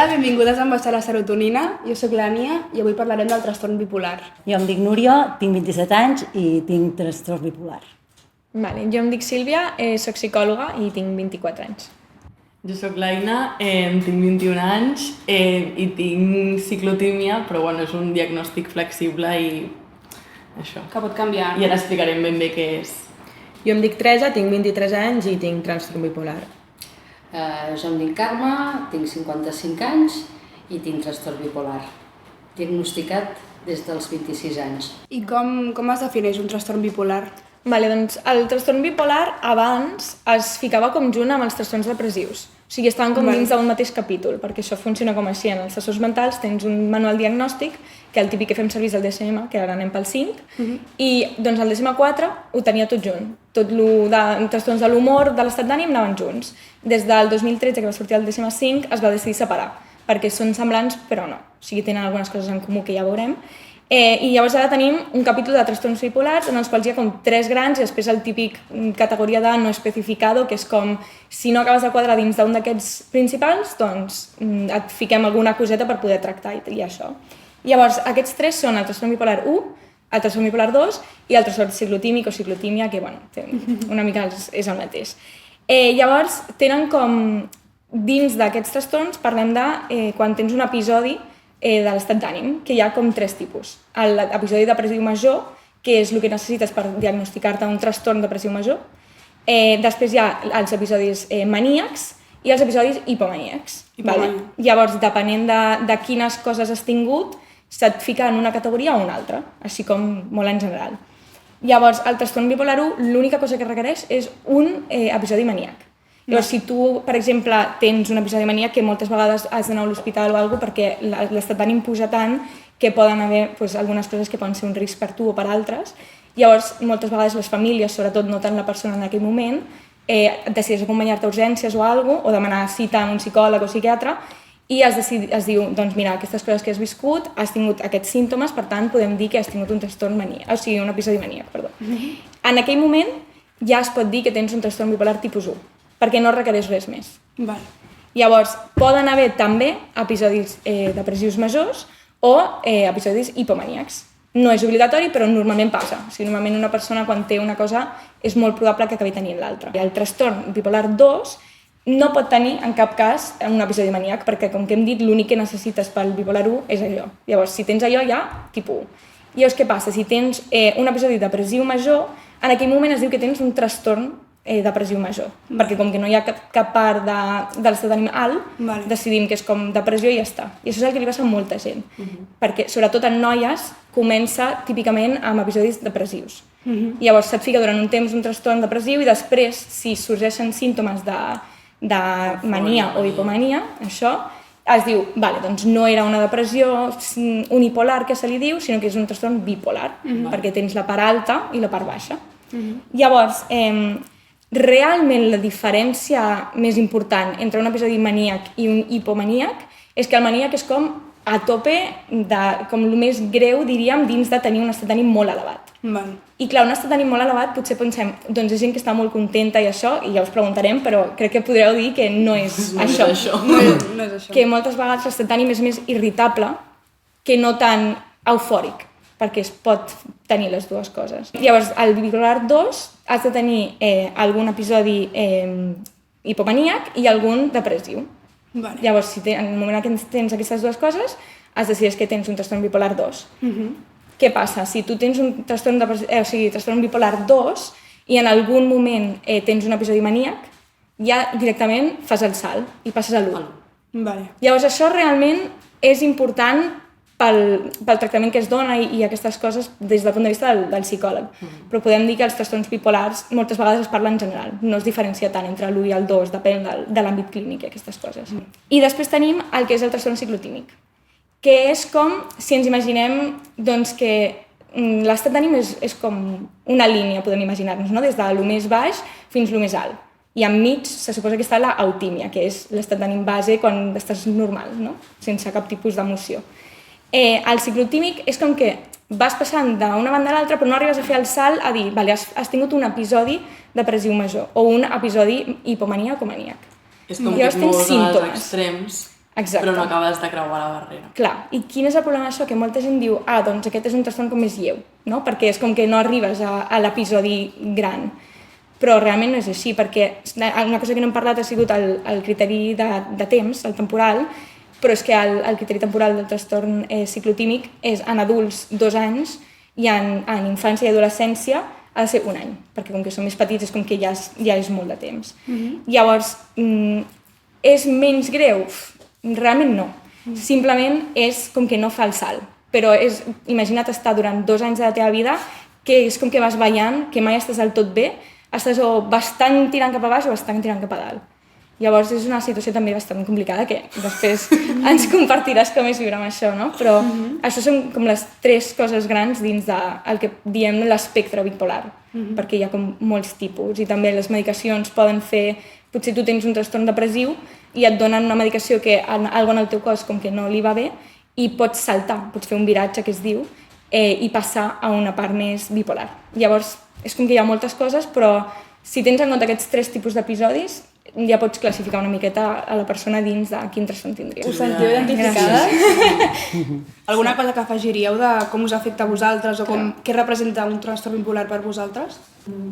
Hola, benvingudes a Embaixar la Serotonina. Jo sóc l'Ània i avui parlarem del trastorn bipolar. Jo em dic Núria, tinc 27 anys i tinc trastorn bipolar. Vale, jo em dic Sílvia, soc psicòloga i tinc 24 anys. Jo sóc l'Aina, tinc 21 anys i tinc ciclotímia, però bueno, és un diagnòstic flexible i això. Que pot canviar. I ara explicarem ben bé què és. Jo em dic Teresa, tinc 23 anys i tinc trastorn bipolar. Jo em dic Carme, tinc 55 anys i tinc trastorn bipolar. Diagnosticat des dels 26 anys. I com es defineix un trastorn bipolar? Vale, doncs el trastorn bipolar abans es ficava com junt amb els trastorns depressius. O sigui, estaven com dins d'un mateix capítol, perquè això funciona com així. En els trastorns mentals tens un manual diagnòstic, que el típic que fem servir és el DSM, que ara anem pel 5, i doncs el DSM-4 ho tenia tot junt. Tot el de trastorns de l'humor, de l'estat d'ànim, anaven junts. Des del 2013, que va sortir el DSM-5, es va decidir separar, perquè són semblants, però no. O sigui, tenen algunes coses en comú que ja veurem. I llavors ara tenim un capítol de trastorns bipolars en els quals hi ha com 3 grans i després el típic categoria de no especificado, que és com si no acabes de quadrar dins d'un d'aquests principals, doncs et fiquem alguna coseta per poder tractar i això. Llavors, aquests 3 són el trastorn bipolar 1, el trastorn bipolar 2 i el trastorn ciclotímic o ciclotímia, que bueno, una mica és el mateix. Llavors, tenen com dins d'aquests trastorns parlem de quan tens un episodi de l'estat d'ànim, que hi ha com 3 tipus. L'episodi depressiu major, que és el que necessites per diagnosticar-te un trastorn depressiu major. Després hi ha els episodis maníacs i els episodis hipomaníacs. Vale? Llavors, depenent de quines coses has tingut, se't fica en una categoria o una altra, així com molt en general. Llavors, el trastorn bipolar 1, l'única cosa que requereix és un episodi maníac. Llavors, si tu, per exemple, tens un episodi maníac, que moltes vegades has d'anar a l'hospital o alguna cosa perquè l'estat d'ànim puja tant que poden haver algunes coses que poden ser un risc per tu o per altres. Llavors, moltes vegades les famílies, sobretot no tant la persona en aquell moment, decideix acompanyar-te a urgències o alguna cosa, o demanar cita amb un psicòleg o psiquiatre, i es diu, doncs mira, aquestes coses que has viscut, has tingut aquests símptomes, per tant, podem dir que has tingut un trastorn maníac, o sigui, un episodi maníac, perdó. En aquell moment ja es pot dir que tens un trastorn bipolar tipus 1, perquè no requereix res més. Val. Llavors, poden haver també episodis depressius majors o episodis hipomaníacs. No és obligatori, però normalment passa. O sigui, normalment una persona quan té una cosa és molt probable que acabi tenint l'altra. El trastorn bipolar 2 no pot tenir en cap cas un episodi maníac, perquè com que hem dit, l'únic que necessites pel bipolar 1 és allò. Llavors, si tens allò, ja, tipus 1. Llavors, què passa? Si tens un episodi depressiu major, en aquell moment es diu que tens un trastorn depressiu major, perquè com que no hi ha cap part de l'estat d'ànim alt, decidim que és com depressió i ja està. I això és el que li passa a molta gent, perquè sobretot en noies comença típicament amb episodis depressius. Llavors se't fica durant un temps un trastorn depressiu i després, si sorgeixen símptomes de mania o hipomania, això, es diu, vale, doncs no era una depressió unipolar que se li diu, sinó que és un trastorn bipolar, perquè tens la part alta i la part baixa. Llavors, realment la diferència més important entre un episodi maníac i un hipomaníac és que el maníac és com a tope, com el més greu, diríem, dins de tenir un estat d'ànim molt elevat. I clar, un estat d'ànim molt elevat potser pensem, doncs és gent que està molt contenta i això, i ja us preguntarem, però crec que podreu dir que no és això. No és això. Que moltes vegades l'estat d'ànim és més irritable que no tan eufòric, perquè es pot tenir les dues coses. Llavors, al bipolar 2 has de tenir algun episodi hipomaníac i algun depressiu. Llavors, en el moment que tens aquestes dues coses, es decideix que tens un trastorn bipolar 2. Què passa? Si tu tens un trastorn bipolar 2 i en algun moment tens un episodi maníac, ja directament fas el salt i passes a l'1. Llavors, això realment és important pel tractament que es dona i aquestes coses des del punt de vista del psicòleg. Però podem dir que els trastorns bipolars moltes vegades es parla en general, no es diferencia tant entre l'1 i el 2, depèn de l'àmbit clínic i aquestes coses. I després tenim el que és el trastorn ciclotímic, que és com si ens imaginem doncs, que l'estat d'ànim és com una línia, podem imaginar-nos, no? Des de lo més baix fins lo més alt. I enmig se suposa que està l'eutímia, que és l'estat d'ànim base quan estàs normal, no? Sense cap tipus d'emoció. El ciclotímic és com que vas passant d'una banda a l'altra però no arribes a fer el salt a dir vale, has tingut un episodi depressiu major o un episodi hipomaniac o maníac. És com que et mous als extrems. Exacte. però no acabes de creuar la barrera. Clar, i quin és el problema d'això? Que molta gent diu, doncs aquest és un trastorn com més lleu, no? Perquè és com que no arribes a l'episodi gran. Però realment no és així, perquè una cosa que no hem parlat ha sigut el criteri de temps, el temporal, però és que el criteri temporal del trastorn ciclotímic és en adults 2 anys i en infància i adolescència ha de ser 1 any, perquè com que són més petits és com que ja és molt de temps. Llavors, és menys greu? Realment no. Simplement és com que no fa el salt. Però imagina't estar durant 2 anys de la teva vida que és com que vas ballant, que mai estàs del tot bé, estàs o bastant tirant cap a baix o bastant tirant cap a dalt. Llavors és una situació també bastant complicada que després ens compartiràs com és viure amb això, no? Però això són com les 3 coses grans dins del que diem l'espectre bipolar, perquè hi ha com molts tipus i també les medicacions poden fer... Potser tu tens un trastorn depressiu i et donen una medicació que algo en el teu cos com que no li va bé i pots saltar, pots fer un viratge que es diu i passar a una part més bipolar. Llavors és com que hi ha moltes coses, però si tens en compte aquests 3 tipus d'episodis ja pots classificar una miqueta a la persona dins de quin trastorn tindria. Us sentiu identificades? Alguna cosa que afegiríeu de com us afecta a vosaltres o què representa un trastorn bipolar per vosaltres?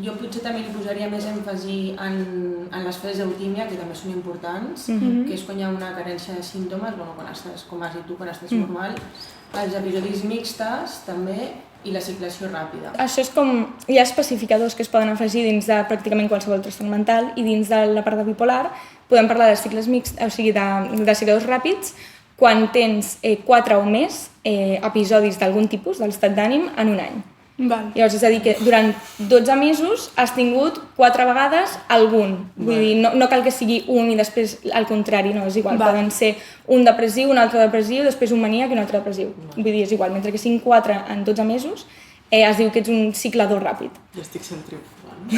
Jo potser també li posaria més èmfasi en les fases d'eutímia, que també són importants, que és quan hi ha una carència de símptomes, quan estàs, com has dit tu, quan estàs normal, els episodis mixtes també i la ciclació ràpida. Això és com... Hi ha especificadors que es poden afegir dins de pràcticament qualsevol trastorn mental i dins de la part de bipolar podem parlar de cicles mixts, o sigui, de cicladors ràpids quan tens 4 o més episodis d'algun tipus, de l'estat d'ànim, en un any. Val. Llavors, és a dir, que durant 12 mesos has tingut 4 vegades algun. Vull dir, no cal que sigui un i després al contrari, no, és igual. Poden ser un depressiu, un altre depressiu, després un maníac i un altre depressiu. Vull dir, és igual, mentre que siguin 4 en 12 mesos, es diu que ets un ciclador ràpid. Jo estic sent triomfant.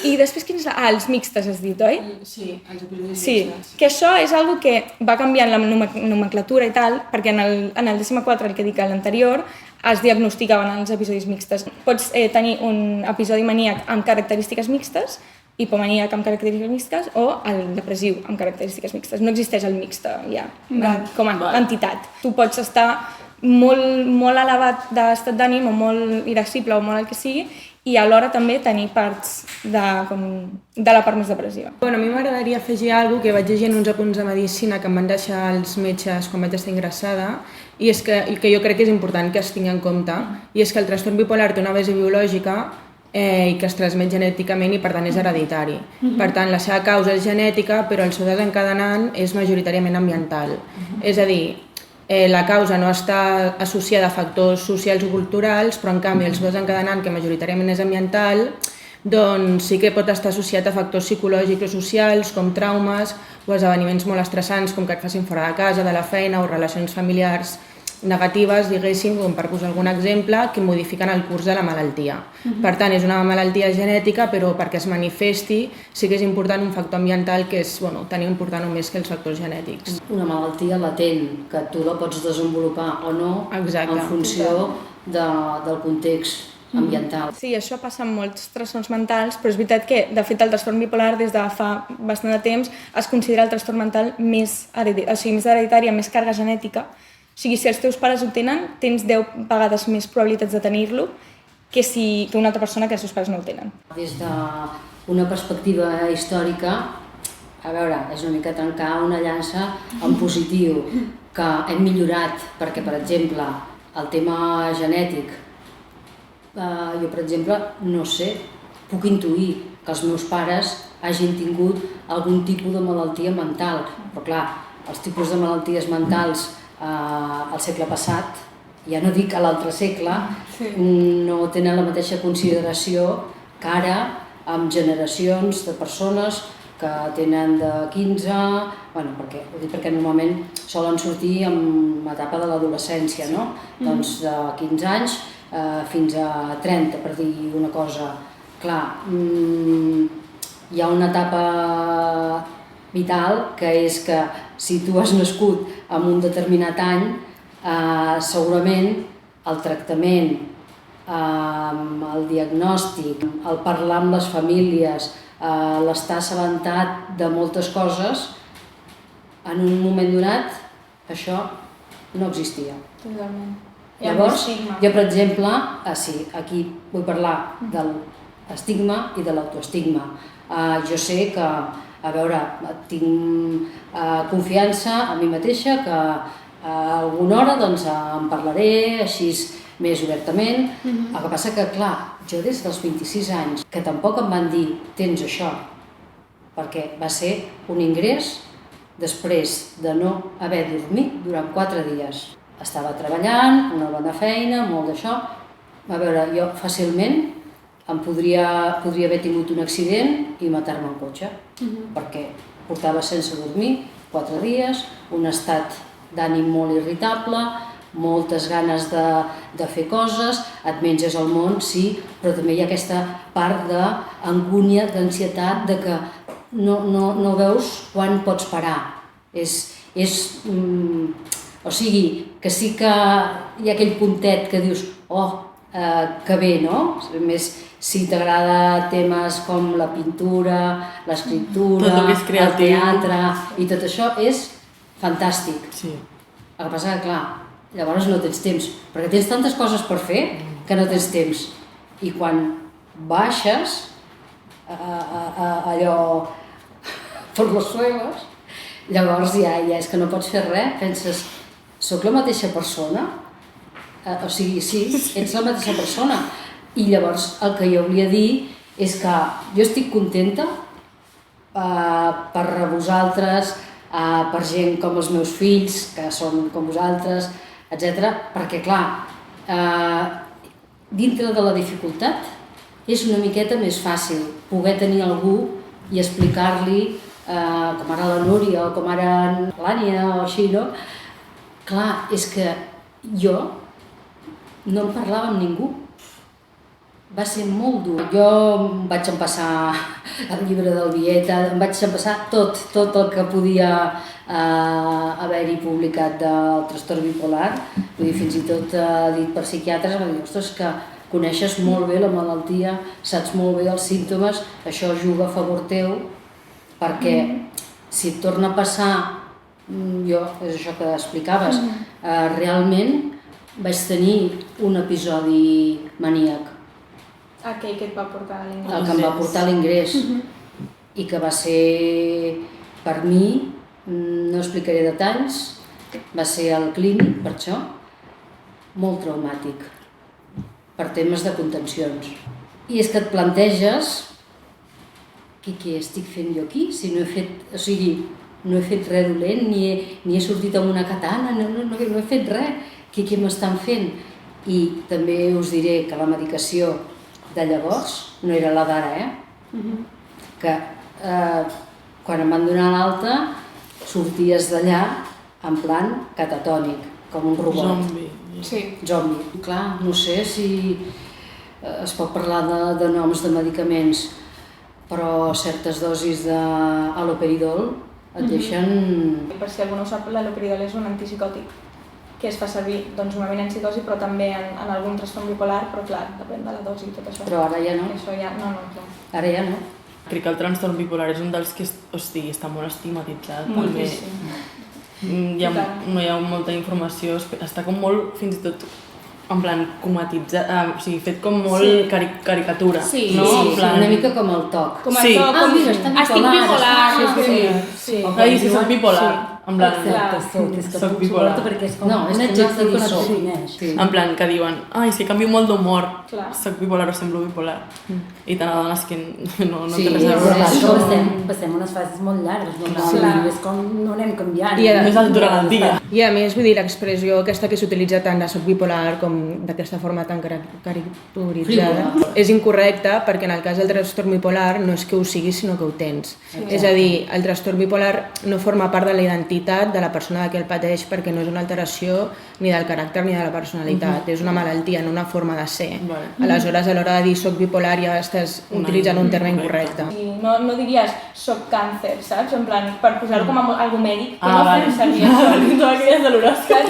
I després quins... els mixtes has dit, oi? Sí, els episodis Sí, mixtes. que això és algo que va canviant la nomenclatura i tal, perquè en el 14, el que dic a l'anterior, es diagnosticaven els episodis mixtes. Pots tenir un episodi maníac amb característiques mixtes, hipomaníac amb característiques mixtes o el depressiu amb característiques mixtes. No existeix el mixte ja, com a entitat. Tu pots estar molt elevat d'estat d'ànim o molt irascible o molt el que sigui i alhora també tenir parts de la part més depressiva. Bueno, a mi m'agradaria afegir alguna cosa que vaig llegir en uns apunts de medicina que em van deixar els metges quan vaig estar ingressada i és que jo crec que és important que es tingui en compte i és que el trastorn bipolar té una base biològica i que es transmet genèticament i per tant és hereditari. Per tant, la seva causa és genètica però el seu desencadenant és majoritàriament ambiental. És a dir, la causa no està associada a factors socials o culturals, però en canvi el seu desencadenant, que majoritàriament és ambiental, doncs sí que pot estar associat a factors psicològics o socials com traumes o esdeveniments molt estressants com que et facin fora de casa, de la feina o relacions familiars negatives, diguéssim, com per posar algun exemple, que modifiquen el curs de la malaltia. Per tant, és una malaltia genètica, però perquè es manifesti sí que és important un factor ambiental que és tan important o més que els factors genètics. Una malaltia latent, que tu la pots desenvolupar o no en funció del context ambiental. Sí, això passa amb molts trastorns mentals, però és veritat que, de fet, el trastorn bipolar des de fa bastant de temps es considera el trastorn mental més hereditari, amb més càrrega genètica. O sigui, si els teus pares ho tenen, tens 10 vegades més probabilitats de tenir-lo que una altra persona que els seus pares no ho tenen. Des d'una perspectiva històrica, a veure, és una mica trencar una llança en positiu, que hem millorat, perquè, per exemple, el tema genètic, jo, per exemple, no sé, puc intuir que els meus pares hagin tingut algun tipus de malaltia mental, però clar, els tipus de malalties mentals al segle passat, ja no dic a l'altre segle, no tenen la mateixa consideració que ara amb generacions de persones que tenen de 15, ho dic perquè normalment solen sortir en etapa de l'adolescència, no? Doncs de 15 anys fins a 30, per dir una cosa. Clar, hi ha una etapa vital que és que si tu has nascut en un determinat any, segurament el tractament, el diagnòstic, el parlar amb les famílies, l'estar assabentat de moltes coses, en un moment donat això no existia. Totalment. Llavors, jo, per exemple, sí, aquí vull parlar de l'estigma i de l'autoestigma. Jo sé que, a veure, tinc confiança en mi mateixa, que alguna hora doncs, en parlaré així més obertament. El que passa que, clar, jo des dels 26 anys, que tampoc em van dir tens això, perquè va ser un ingrés després de no haver dormit durant 4 dies. Estava treballant, una bona feina, molt d'això. A veure, jo fàcilment em podria haver tingut un accident i matar-me en cotxe, perquè portava sense dormir 4 dies, un estat d'ànim molt irritable, moltes ganes de fer coses, et menges el món, sí, però també hi ha aquesta part d'angúnia, d'ansietat, de que no veus quan pots parar. O sigui, que sí que hi ha aquell puntet que dius, que bé, no? Més si t'agrada temes com la pintura, l'escriptura, el teatre, i tot això és fantàstic. Sí. El que passa que, clar, llavors no tens temps, perquè tens tantes coses per fer que no tens temps. I quan baixes allò per los suelos, llavors ja és que no pots fer res, penses, soc la mateixa persona? O sigui, sí, ets la mateixa persona. I llavors el que jo volia dir és que jo estic contenta per vosaltres, per gent com els meus fills, que són com vosaltres, etc. Perquè, clar, dintre de la dificultat és una miqueta més fàcil poder tenir algú i explicar-li, com ara la Núria o com ara l'Ània o així, no? Clar, és que jo no em parlava amb ningú. Va ser molt dur. Jo em vaig empassar el llibre del Vieta, em vaig empassar tot el que podia haver-hi publicat del trastorn bipolar. Vull dir, fins i tot dit per psiquiatres, em va dir, ostres, que coneixes molt bé la malaltia, saps molt bé els símptomes, això juga a favor teu, perquè si et torna a passar, jo, és això que explicaves, realment vaig tenir un episodi maníac. Aquell que et va portar a l'ingrés. El que em va portar a l'ingrés. I que va ser, per mi, no explicaré detalls, va ser al clínic, per això, molt traumàtic, per temes de contencions. I és que et planteges, què estic fent jo aquí? Si no he fet, o sigui, no he fet res dolent, ni he sortit amb una katana, no he fet res. Què m'estan fent? I també us diré que la medicació de llavors no era la d'ara, que quan em van donar l'alta sorties d'allà en plan catatònic, com un robot. Zombi. Sí. Zombi. Clar, no sé si es pot parlar de noms de medicaments, però certes dosis d'haloperidol et deixen... Per si algú no ho sap, l'haloperidol és un antipsicòtic que es fa servir normalment en psicosi, però també en algun trastorn bipolar, però clar, depèn de la dosi i tot això. Però ara ja no. Això ja, no, clar. Ara ja no. Crec que el trastorn bipolar és un dels que està molt estigmatitzat. Moltíssim. No hi ha molta informació, està com molt, fins i tot, en plan, comatitzat, o sigui, fet com molt caricatura. Sí, no? Sí, En plan... una mica com el toc. Com el toc, mira, està estic bipolar. Sí. Ai, sí, soc bipolar. En plan, Exacte, és que soc puc bipolar. suporto perquè és com No, és un que no has de adjectiu dir que no soc. et defineix. Sí. En plan, que diuen, ai, si canvio molt d'humor, Clar. soc bipolar o semblo bipolar. I te n'adones que no Sí, té res a Però veure. clar, això- que passem unes fases molt llargues, normalment, és com no anem canviant. I a- Més durant el dia. I a més, vull dir, l'expressió aquesta que s'utilitza tant de soc bipolar com d'aquesta forma tan caricaturitzada és incorrecta, perquè en el cas del trastorn bipolar no és que ho siguis, sinó que ho tens. És a dir, el trastorn bipolar no forma part de la identitat de la persona que el pateix, perquè no és una alteració ni del caràcter ni de la personalitat, és una malaltia, no una forma de ser. Vale. Aleshores, a l'hora de dir soc bipolar ja estàs utilitzant un terme incorrecte. I no diries soc càncer, saps? En plan, per posar-ho com a algo mèdic, que no Vale. fem servir això. Totes aquelles de l'horòscop.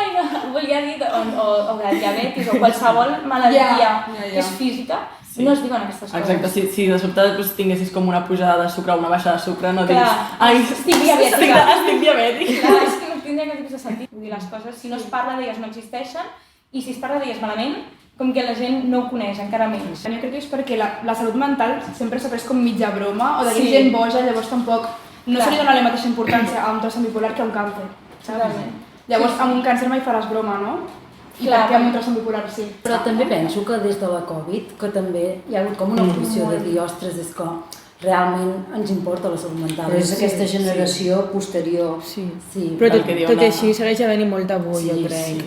Ai, no, volia dir, o de diabetis, o qualsevol malaltia que és física, no es diuen aquestes coses. Exacte, si de sobte tinguessis com una pujada de sucre o una baixada de sucre, no dius... Ai, estic diabètica. Estic diabètic. Clar, és que no tindria cap tipus de sentit. Vull dir, les coses, si no es parla d'elles no existeixen, i si es parla d'elles malament, com que la gent no ho coneix, encara menys. Jo crec que és perquè la salut mental sempre s'ha pres com mitja broma, o d'aquí gent boja, llavors tampoc no se li dona la mateixa importància a un trastorn bipolar que a un càncer. Llavors, amb un càncer mai faràs broma, no? I per què amb un trastorn bipolar sí? Però també penso que des de la Covid, que també hi ha hagut com una evolució de dir, ostres, és que realment ens importa la salut mental. Però és aquesta generació posterior. Sí. Però tot i així segueix havent-hi molt tabú, jo crec.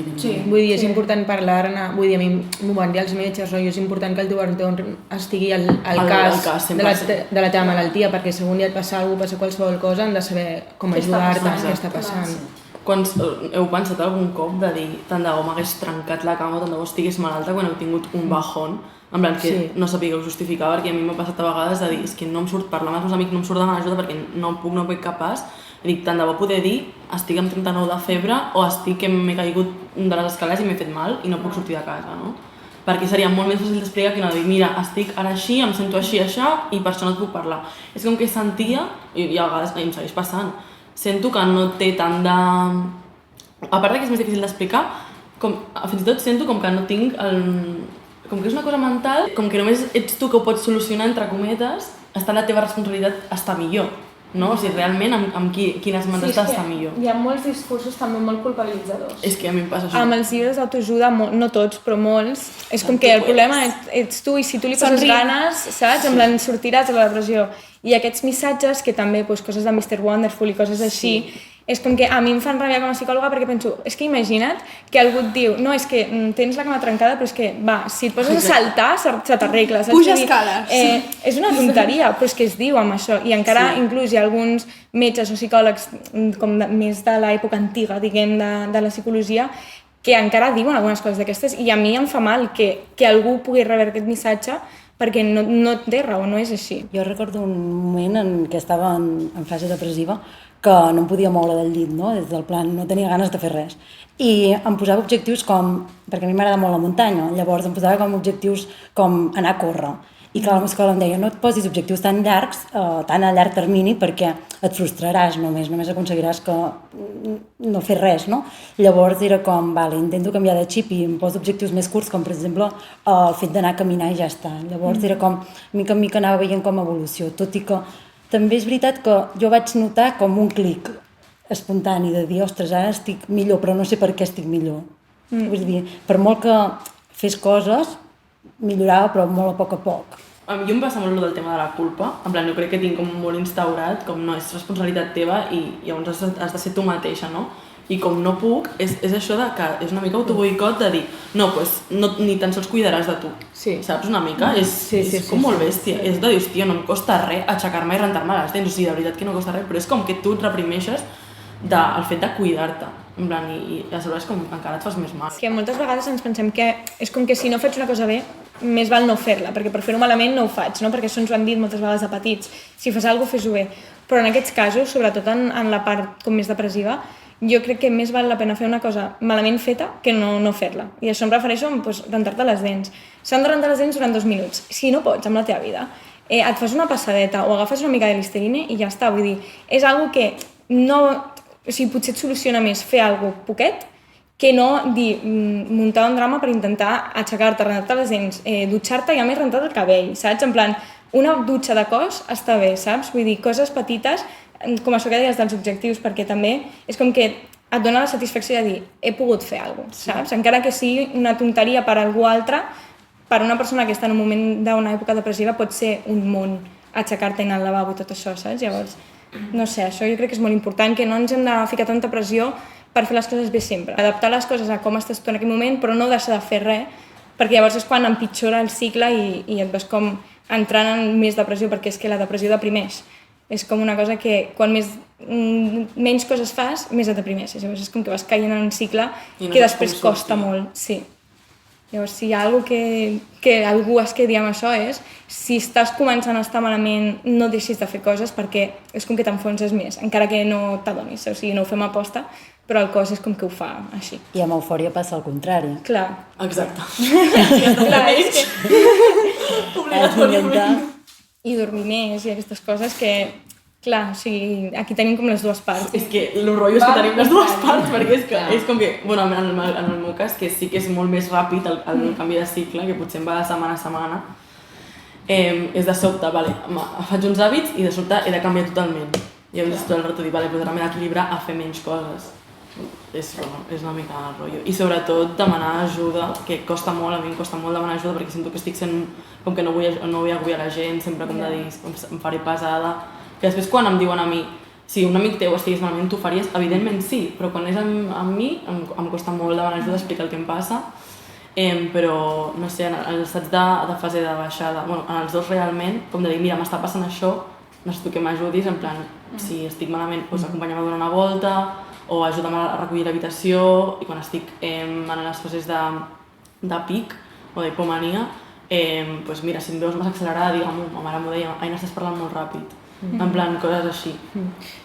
Vull dir, és important parlar-ne, vull dir, a mi m'ho van dir els metges, no? I és important que el teu entorn estigui al cas de la teva malaltia, perquè segons ja et passa alguna cosa, passa qualsevol cosa, han de saber com ajudar-te, què està passant. Quan heu pensat algun cop de dir tant de bo m'hagués trencat la cama o tant de bo estigués malalta quan heu tingut un bajón, en plan que no sapigueu justificar, perquè a mi m'ha passat a vegades de dir és que no em surt parlar amb els meus amics, no em surt demanar ajuda perquè no puc capaç, i dic tant de bo poder dir estic amb 39 de febre o estic que m'he caigut de les escales i m'he fet mal i no puc sortir de casa, no? Perquè seria molt més fàcil d'explicar que no dir mira, estic ara així, em sento així, això i per això no et puc parlar. És com que sentia, i a vegades em segueix passant, sento que no té tant de... A part que és més difícil d'explicar, fins i tot sento com que no tinc el... Com que és una cosa mental, com que només ets tu que ho pots solucionar, entre cometes, està la teva responsabilitat estar millor, no? O sigui, realment, amb quines mans estàs està millor. Hi ha molts discursos també molt culpabilitzadors. És que a mi em passa això. Amb els llibres d'autoajuda, no tots, però molts, és com que el problema ets tu i si tu li poses ganes, saps? Amb la sortiràs de la depressió. I aquests missatges, que també, coses de Mr. Wonderful i coses així, és com que a mi em fan ràbia com a psicòloga perquè penso, és que imagina't que algú et diu, no, és que tens la cama trencada, però és que, va, si et poses a saltar, se t'arregla. Puja escales. És una tonteria, però és que es diu amb això. I encara inclús hi ha alguns metges o psicòlegs com més de l'època antiga, diguem, de la psicologia, que encara diuen algunes coses d'aquestes i a mi em fa mal que algú pugui rebre aquest missatge perquè no té raó, no és així. Jo recordo un moment en què estava en fase depressiva que no em podia moure del llit, no? Des del plan, no tenia ganes de fer res. I em posava objectius com, perquè a mi m'agrada molt la muntanya, llavors em posava com objectius com anar a córrer. I clar, la meva escola em deia, no et posis objectius tan llargs, tan a llarg termini, perquè et frustraràs només aconseguiràs que no fer res, no? Llavors era com, vale, intento canviar de xip i em poso objectius més curts, com per exemple el fet d'anar a caminar i ja està. Llavors era com, mica en mica anava veient com evolució, tot i que també és veritat que jo vaig notar com un clic espontani de dir, ostres, ara estic millor, però no sé per què estic millor. Vull dir, per molt que fes coses, millorava, però molt a poc. A mi em passa molt del tema de la culpa, en plan, jo crec que tinc com molt instaurat, com no és responsabilitat teva i llavors has de ser tu mateixa, no? I com no puc, és això de que és una mica autoboicot de dir no, ni tan sols cuidaràs de tu, saps? Una mica, és com molt bèstia, és de dir, hòstia, no em costa res aixecar-me i rentar-me les dents, o sigui, de veritat que no costa res, però és com que tu et reprimeixes el fet de cuidar-te, en plan, i a sobre és com encara et fas més mal. És que moltes vegades ens pensem que és com que si no faig una cosa bé, més val no fer-la, perquè per fer-ho malament no ho faig, no? Perquè això ens ho han dit moltes vegades de petits, si fas alguna cosa, fes-ho bé. Però en aquests casos, sobretot en la part com més depressiva, jo crec que més val la pena fer una cosa malament feta que no fer-la. I això em refereixo a rentar-te les dents. S'han de rentar les dents durant 2 minuts. Si no pots, amb la teva vida, et fas una passadeta o agafes una mica de Listerine i ja està. Vull dir, és algo que no... O sigui, potser et soluciona més fer alguna cosa poquet que no muntar un drama per intentar aixecar-te, rentar-te les dents, dutxar-te i a més rentar el cabell, saps? En plan, una dutxa de cos està bé, saps? Vull dir, coses petites, com això que deies dels objectius, perquè també és com que et dona la satisfacció de dir he pogut fer alguna cosa, saps? Encara que sigui una tonteria per a algú altre, per a una persona que està en un moment d'una època depressiva pot ser un món aixecar-te i anar al lavabo i tot això, saps? Llavors, no sé, això jo crec que és molt important, que no ens hem de ficar tanta pressió per fer les coses bé sempre. Adaptar les coses a com estàs tu en aquell moment, però no deixar de fer res, perquè llavors és quan empitjora el cicle i et vas com entrant en més depressió, perquè és que la depressió deprimeix. És com una cosa que quan menys coses fas, més et deprimeixes. Llavors és com que vas caient en un cicle que després costa molt. Sí. Llavors, si hi ha alguna que algú es quedi amb això és, si estàs començant a estar malament, no deixis de fer coses perquè és com que t'enfonses més, encara que no t'adonis, o sigui, no ho fem aposta, però el cos és com que ho fa així. I amb eufòria passa el contrari. Clar. Exacte. Clar, és que... Obligatòriament. I dormir més i aquestes coses que, clar, o sigui, aquí tenim com les dues parts. És que el rotllo és que tenim les dues parts, perquè és com que, bueno, en el meu cas, que sí que és molt més ràpid el canvi de cicle, que potser em va de setmana a setmana, és de sobte, vale, faig uns hàbits i de sobte he de canviar totalment. I llavors tot el rato dic, vale, ara m'he d'equilibrar a fer menys coses. És una mica el rotllo. I sobretot demanar ajuda, que costa molt, a mi em costa molt demanar ajuda perquè sento que estic sent, com que no vull agobiar la gent, sempre com de dir, em faré pesada. Que després quan em diuen a mi, si un amic teu estigués malament, tu faries? Evidentment sí, però quan és amb mi em costa molt demanar ajuda, explicar el que em passa. Però, no sé, en els estats de fase de baixada, bueno, en els dos realment, com de dir, mira, m'està passant això, necessito que m'ajudis, en plan, si estic malament, doncs acompanya'm a donar una volta, o ajuda'm a recollir l'habitació, i quan estic en les fases de pic o d'hipomania, doncs mira, si em veus més accelerada, digue'm-ho, ma mare m'ho deia, Aina, estàs parlant molt ràpid, en plan, coses així.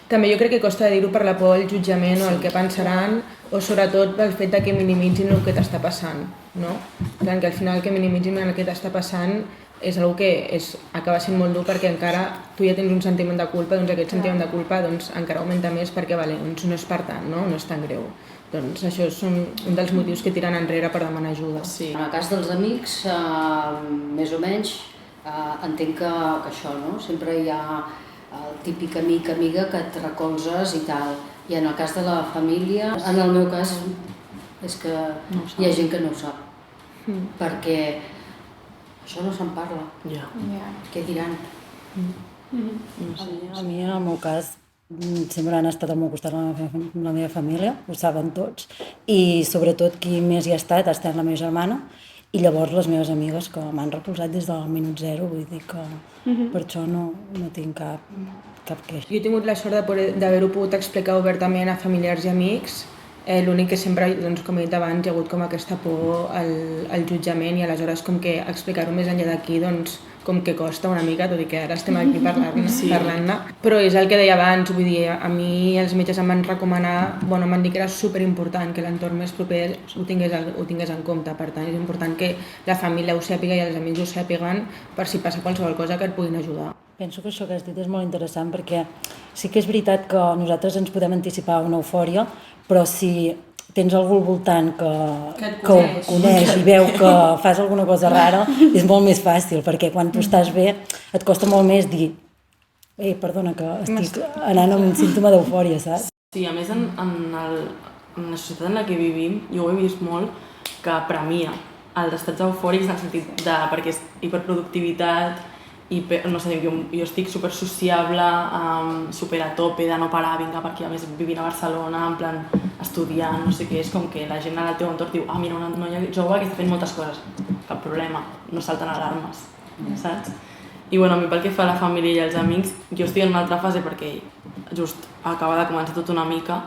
També jo crec que costa dir-ho per la por al jutjament o el que pensaran, o sobretot pel fet que minimitzin el que t'està passant, no? Que al final que minimitzin el que t'està passant és una que acaba sent molt dur perquè encara tu ja tens un sentiment de culpa, doncs aquest sentiment de culpa encara augmenta més perquè doncs no és per tant, no és tan greu. Doncs això és un dels motius que tiren enrere per demanar ajuda. Sí. En el cas dels amics, més o menys, entenc que això, no? Sempre hi ha el típic amic, amiga que et recolzes i tal. I en el cas de la família, en el meu cas, és que hi ha gent que no ho sap. Perquè això no se'n parla. Ja. Què diran? A mi, en el meu cas, sempre han estat al meu costat la meva família, ho saben tots, i sobretot qui més hi ha estat la meva germana, i llavors les meves amigues que m'han recolzat des del minut zero, vull dir que per això no tinc cap queixa. Jo he tingut la sort d'haver-ho pogut explicar obertament a familiars i amics. L'únic que sempre, com he dit abans, hi ha hagut com aquesta por al jutjament i aleshores com que explicar-ho més enllà d'aquí com que costa una mica, tot i que ara estem aquí parlant-ne. Però és el que deia abans, vull dir, a mi els metges em van recomanar, em van dir que era superimportant que l'entorn més proper ho tingués en compte. Per tant, és important que la família ho sàpiga i els amics ho sàpiguen per si passa qualsevol cosa que et puguin ajudar. Penso que això que has dit és molt interessant perquè sí que és veritat que nosaltres ens podem anticipar una eufòria, però si tens algú al voltant que ho coneix i veu que fas alguna cosa rara, és molt més fàcil, perquè quan tu estàs bé et costa molt més dir perdona, que estic anant amb un símptoma d'eufòria, saps? Sí, a més en la societat en la que vivim, jo ho he vist molt, que premia els estats eufòrics en el sentit perquè és hiperproductivitat, i no sé, jo estic super sociable, super a tope, de no parar, vinga, perquè a més vivint a Barcelona, en plan estudiant, no sé què, és com que la gent al teu entorn diu mira, una noia jove que està fent moltes coses, cap problema, no salten alarmes, saps? I a mi pel que fa a la família i als amics, jo estic en una altra fase perquè just acaba de començar tot una mica,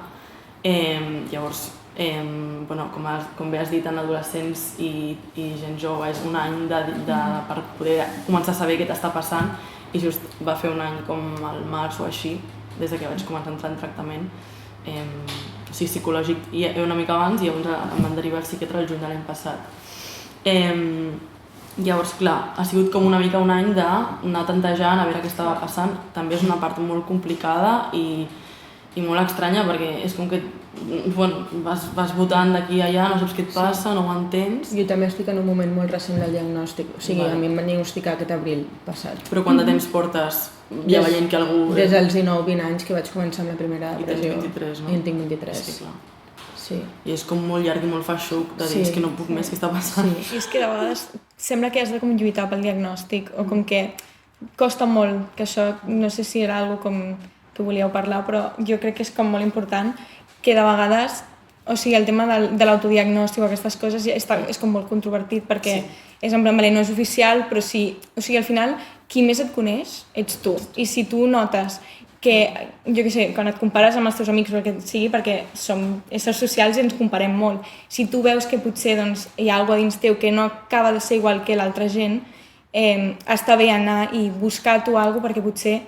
llavors com bé has dit, en adolescents i gent jove és un any per poder començar a saber què t'està passant i just va fer un any com al març o així, des que vaig començar a entrar en tractament psicològic i una mica abans i llavors em van derivar al psiquiatre el juny de l'any passat. Llavors, clar, ha sigut com una mica un any d'anar tantejant a veure què estava passant. També és una part molt complicada i molt estranya perquè és com que vas votant d'aquí a allà, no saps què et passa, no ho entens. Jo també estic en un moment molt recent del diagnòstic, o sigui, a mi em van diagnosticar aquest abril passat. Però quant de temps portes ja veient que algú... Des dels 19-20 anys que vaig començar amb la primera depressió. I tens 23, no? I en tinc 23. Sí, clar. Sí. I és com molt llarg i molt feixuc de dir, és que no puc més, què està passant? Sí. I és que de vegades sembla que has de com lluitar pel diagnòstic o com que costa molt, que això no sé si era algo com que volíeu parlar, però jo crec que és com molt important que de vegades, o sigui, el tema de l'autodiagnòstic o aquestes coses és com molt controvertit perquè és en plan, no és oficial, però sí, o sigui, al final, qui més et coneix ets tu. I si tu notes que, jo què sé, quan et compares amb els teus amics o el que sigui, perquè som éssers socials i ens comparem molt, si tu veus que potser hi ha alguna dins teu que no acaba de ser igual que l'altra gent, està bé anar i buscar tu alguna cosa perquè potser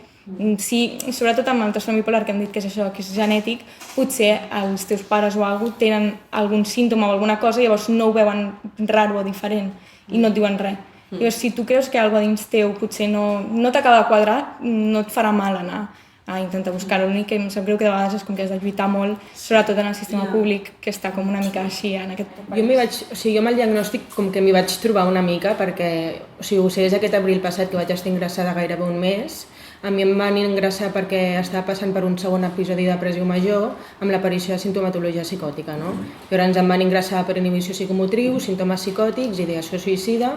Sí, i sobretot amb el trastorn bipolar, que hem dit que és això, que és genètic, potser els teus pares o alguna cosa tenen algun símptoma o alguna cosa i llavors no ho veuen raro o diferent i no et diuen res. Llavors, si tu creus que alguna cosa dins teu potser no t'acaba de quadrar, no et farà mal anar a intentar buscar-ho. L'únic que em sap greu que de vegades és com que has de lluitar molt, sobretot en el sistema públic, que està com una mica així en aquest país. Jo amb el diagnòstic com que m'hi vaig trobar una mica, perquè ho sé, és aquest abril passat que vaig estar ingressada gairebé un mes. A mi em van ingressar perquè estava passant per un segon episodi de depressió major amb l'aparició de sintomatologia psicòtica, no? Llavors em van ingressar per inhibició psicomotriu, símptomes psicòtics, ideació suïcida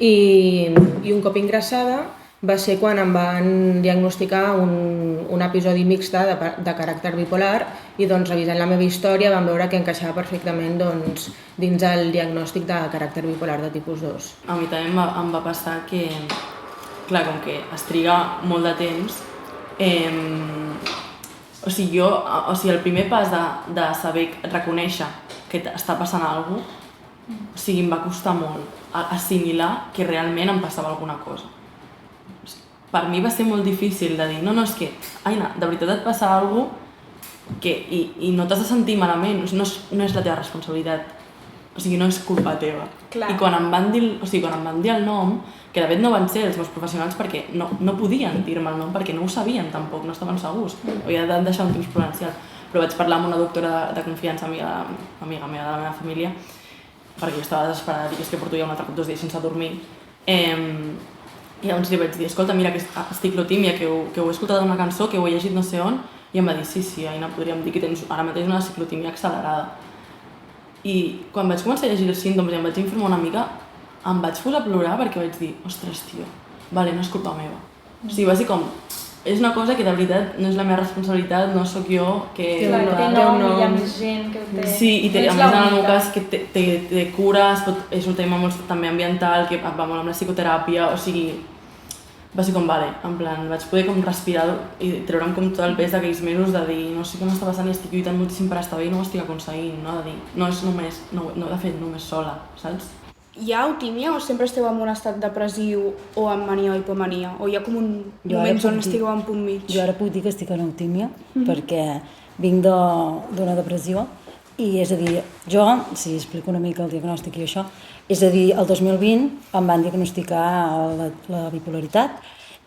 i un cop ingressada va ser quan em van diagnosticar un episodi mixte de caràcter bipolar i doncs revisant la meva història vam veure que encaixava perfectament doncs, dins el diagnòstic de caràcter bipolar de tipus 2. A mi també em va passar que, clar, com que es triga molt de temps, el primer pas de saber reconèixer que està passant alguna cosa, em va costar molt assimilar que realment em passava alguna cosa. Per mi va ser molt difícil de dir, no, és que, Aina, de veritat et passa alguna cosa i no t'has de sentir malament, no és la teva responsabilitat, no és culpa teva. Clar. I quan em van dir el nom, que de fet no van ser els meus professionals perquè no podien dir-me el nom perquè no ho sabien tampoc, no estaven segurs, havia de deixar un temps prudencial. Però vaig parlar amb una doctora de confiança, amiga meva de la meva família, perquè jo estava desesperada, dic, és que porto ja un altre cop 2 dies sense dormir. I llavors li vaig dir, escolta, mira que és ciclotímia, que ho he escoltat en una cançó, que ho he llegit no sé on, i em va dir, sí, Aina, podríem dir que tens ara mateix una ciclotímia accelerada. I quan vaig començar a llegir els símptomes i em vaig informar una mica, em vaig posar a plorar perquè vaig dir, ostres, tio, vale, no és culpa meva. O sigui, va ser com, és una cosa que de veritat no és la meva responsabilitat, no sóc jo, que... Clar, té nom i hi ha més gent que ho té. Sí, i a més en el meu cas que té cures, és un tema molt també ambiental, que va molt amb la psicoteràpia, o sigui, va ser com, vale, en plan, vaig poder com respirar i treure'm com tot el pes d'aquells mesos de dir, no sé què m'està passant i estic lluitant moltíssim per estar bé i no ho estic aconseguint, no? De dir, no és només, no he fet només sola, saps? Hi ha autímia o sempre esteu en un estat depressiu o en mania o hipomania? O hi ha com un moments on estigueu en punt mig? Jo ara puc dir que estic en autímia perquè vinc d'una depressió i és a dir, jo, si explico una mica el diagnòstic i això, és a dir, el 2020 em van diagnosticar la bipolaritat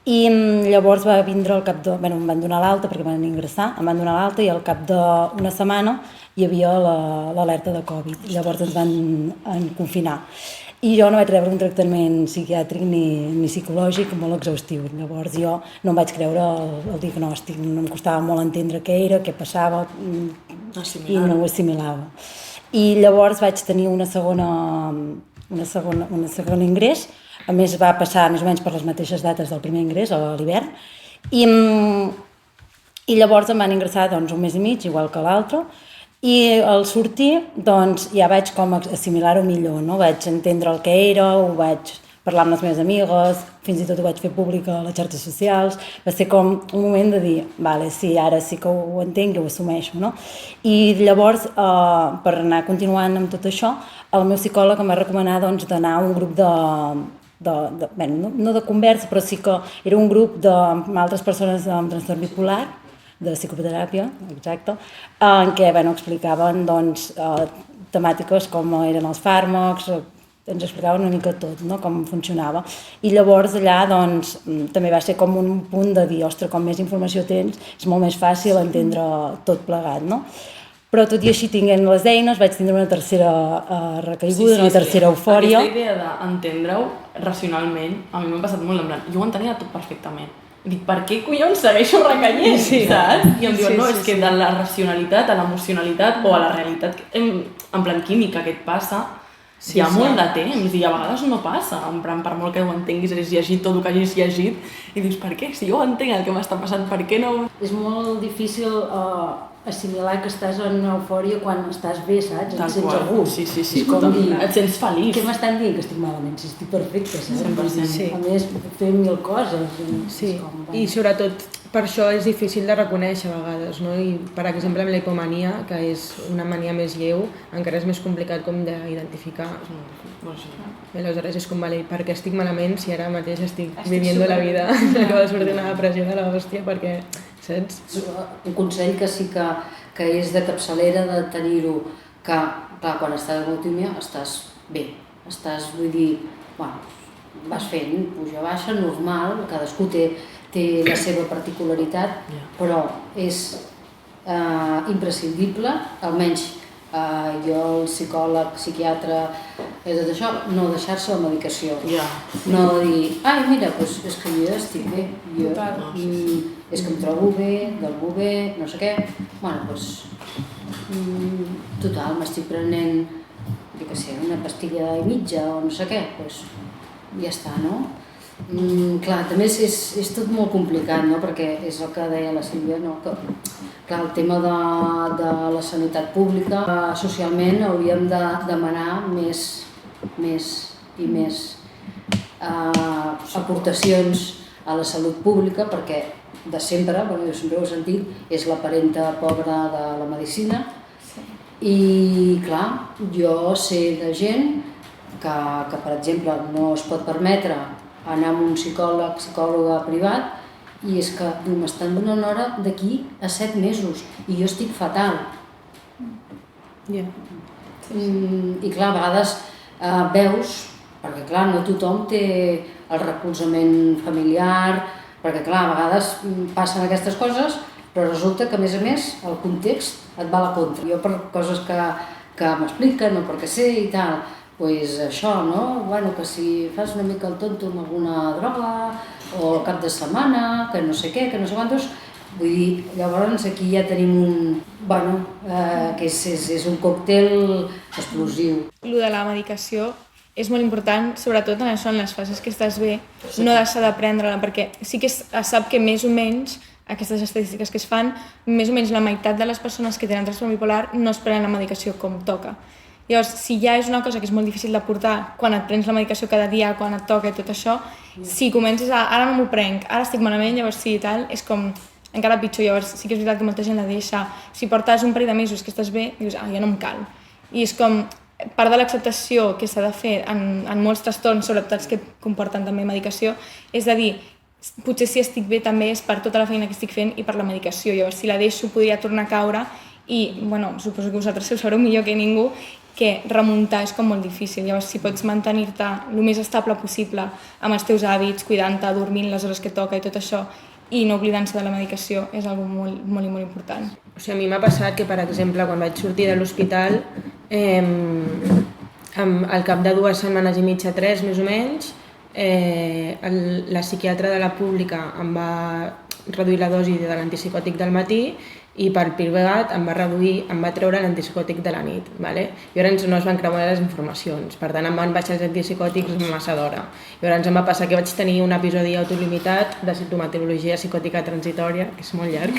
i llavors va vindre al cap de... Em van donar l'alta perquè van ingressar, em van donar l'alta i al cap d'una setmana hi havia l'alerta de Covid. Llavors ens van confinar. I jo no vaig rebre un tractament psiquiàtric ni psicològic molt exhaustiu. Llavors jo no em vaig creure el diagnòstic, no em costava molt entendre què era, què passava i no ho assimilava. I llavors vaig tenir un segon ingrés, a més va passar més o menys per les mateixes dates del primer ingrés, a l'hivern, i llavors em van ingressar un mes i mig, igual que l'altre, i al sortir doncs, ja vaig com assimilar-ho millor, no? Vaig entendre el que era, ho vaig parlar amb les meves amigues, fins i tot ho vaig fer públic a les xarxes socials, va ser com un moment de dir, vale, sí, ara sí que ho entenc i ho assumeixo, no? I llavors, per anar continuant amb tot això, el meu psicòleg em va recomanar d'anar a un grup no de conversa, però sí que era un grup amb altres persones amb trastorn bipolar, de psicoteràpia, exacte, en què explicaven temàtiques com eren els fàrmacs, ens explicaven una mica tot, no? Com funcionava. I llavors allà també va ser com un punt de dir, ostres, com més informació tens, és molt més fàcil entendre tot plegat, no? Però tot i així, tinguent les eines, vaig tindre una tercera recaiguda, una tercera eufòria. Aquesta idea d'entendre-ho racionalment, a mi m'ha passat molt en plan, jo ho entenia tot perfectament. Dic, per què collons segueixo recaient, saps? I em diuen, no, és que de la racionalitat a l'emocionalitat o a la realitat, en plan química, que et passa, hi ha molt de temps i a vegades no passa, en plan, per molt que ho entenguis, has llegit tot el que hagis llegit i dius, per què? Si jo entenc el que m'està passant, per què no? És molt difícil assimilar que estàs en eufòria quan estàs bé, saps? Tal Et sents qual. a gust. Sí. És com dir, Et sents feliç. què m'estan dient que estic malament? Si estic perfecte, saps? 100%. Sí. A més, fent 1000 coses. Sí, És com, i sobretot per això és difícil de reconèixer a vegades, no? I per exemple amb la hipomania, que és una mania més lleu, encara és més complicat com d'identificar. Bueno, sí. I aleshores és com, vale, per què estic malament si ara mateix estic vivint la vida? Acabo de sortir una depressió de l'hòstia perquè, saps? Un consell que sí que és de capçalera de tenir-ho, que clar, quan estàs en autonomia estàs bé, estàs, vull dir, bueno, vas fent, puja, baixa, normal, cadascú té la seva particularitat, però és imprescindible, almenys jo, el psicòleg, psiquiatre, tot això, no deixar-se la medicació. No dir, ai, mira, doncs és que jo estic bé, és que em trobo bé, dormo bé, no sé què. Bueno, doncs, total, m'estic prenent, jo què sé, una pastilla i mitja o no sé què, doncs ja està, no? Clar, també és tot molt complicat, no? Perquè és el que deia la Sílvia, no? Que, clar, el tema de la sanitat pública, socialment hauríem de demanar més i més aportacions a la salut pública, perquè de sempre, jo sempre ho he sentit, és la parenta pobra de la medicina. I clar, jo sé de gent que per exemple no es pot permetre anar amb un psicòleg, psicòloga privat, i és que m'estan donant hora d'aquí a 7 mesos i jo estic fatal. I clar, a vegades veus, perquè clar, no tothom té el recolzament familiar, perquè clar, a vegades passen aquestes coses, però resulta que a més el context et va a la contra. Jo per coses que m'expliquen o perquè sé i tal, doncs això, no? Bueno, que si fas una mica el tonto amb alguna droga o el cap de setmana, que no sé què, que no sé quantos, vull dir, llavors aquí ja tenim que és un còctel explosiu. Lo de la medicació és molt important, sobretot en això, en les fases que estàs bé, no deixar de prendre-la, perquè sí que es sap que més o menys, aquestes estadístiques que es fan, més o menys la meitat de les persones que tenen trastorn bipolar no es prenen la medicació com toca. Llavors, si ja és una cosa que és molt difícil de portar, quan et prens la medicació cada dia, quan et toca i tot això, si comences a, ara no m'ho prenc, ara estic malament, llavors sí i tal, és com encara pitjor. Llavors sí que és veritat que molta gent la deixa. Si portes un parell de mesos que estàs bé, dius, ja no em cal. I és com part de l'acceptació que s'ha de fer en molts trastorns, sobretot els que comporten també medicació, és de dir, potser si estic bé també és per tota la feina que estic fent i per la medicació. Llavors, si la deixo, podria tornar a caure i, bueno, suposo que vosaltres ho sabreu millor que ningú, que remuntar és com molt difícil. Llavors, si pots mantenir-te el més estable possible amb els teus hàbits, cuidant-te, dormint les hores que toca i tot això, i no oblidant-se de la medicació, és algo molt, molt i molt important. O sigui, a mi m'ha passat que, per exemple, quan vaig sortir de l'hospital, al cap de 2 setmanes i mitja, 3 més o menys, la psiquiatra de la pública em va reduir la dosi de l'antipsicòtic del matí i per privat em va treure l'antipsicòtic de la nit. Vale? Llavors no es van creuar les informacions, per tant em van baixar els antipsicòtics massa d'hora. Llavors em va passar que vaig tenir un episodi autolimitat de sintomatologia psicòtica transitòria, que és molt llarg,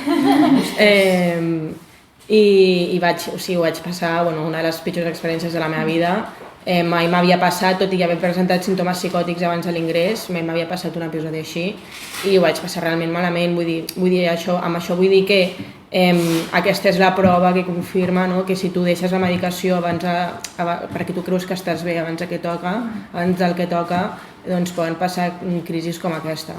i ho vaig passar, una de les pitjors experiències de la meva vida. Mai m'havia passat, tot i haver presentat símptomes psicòtics abans de l'ingrés, mai m'havia passat un episodi així i ho vaig passar realment malament. Vull dir això, amb això vull dir que aquesta és la prova que confirma, no? Que si tu deixes la medicació perquè tu creus que estàs bé abans del que toca, doncs poden passar crisis com aquesta.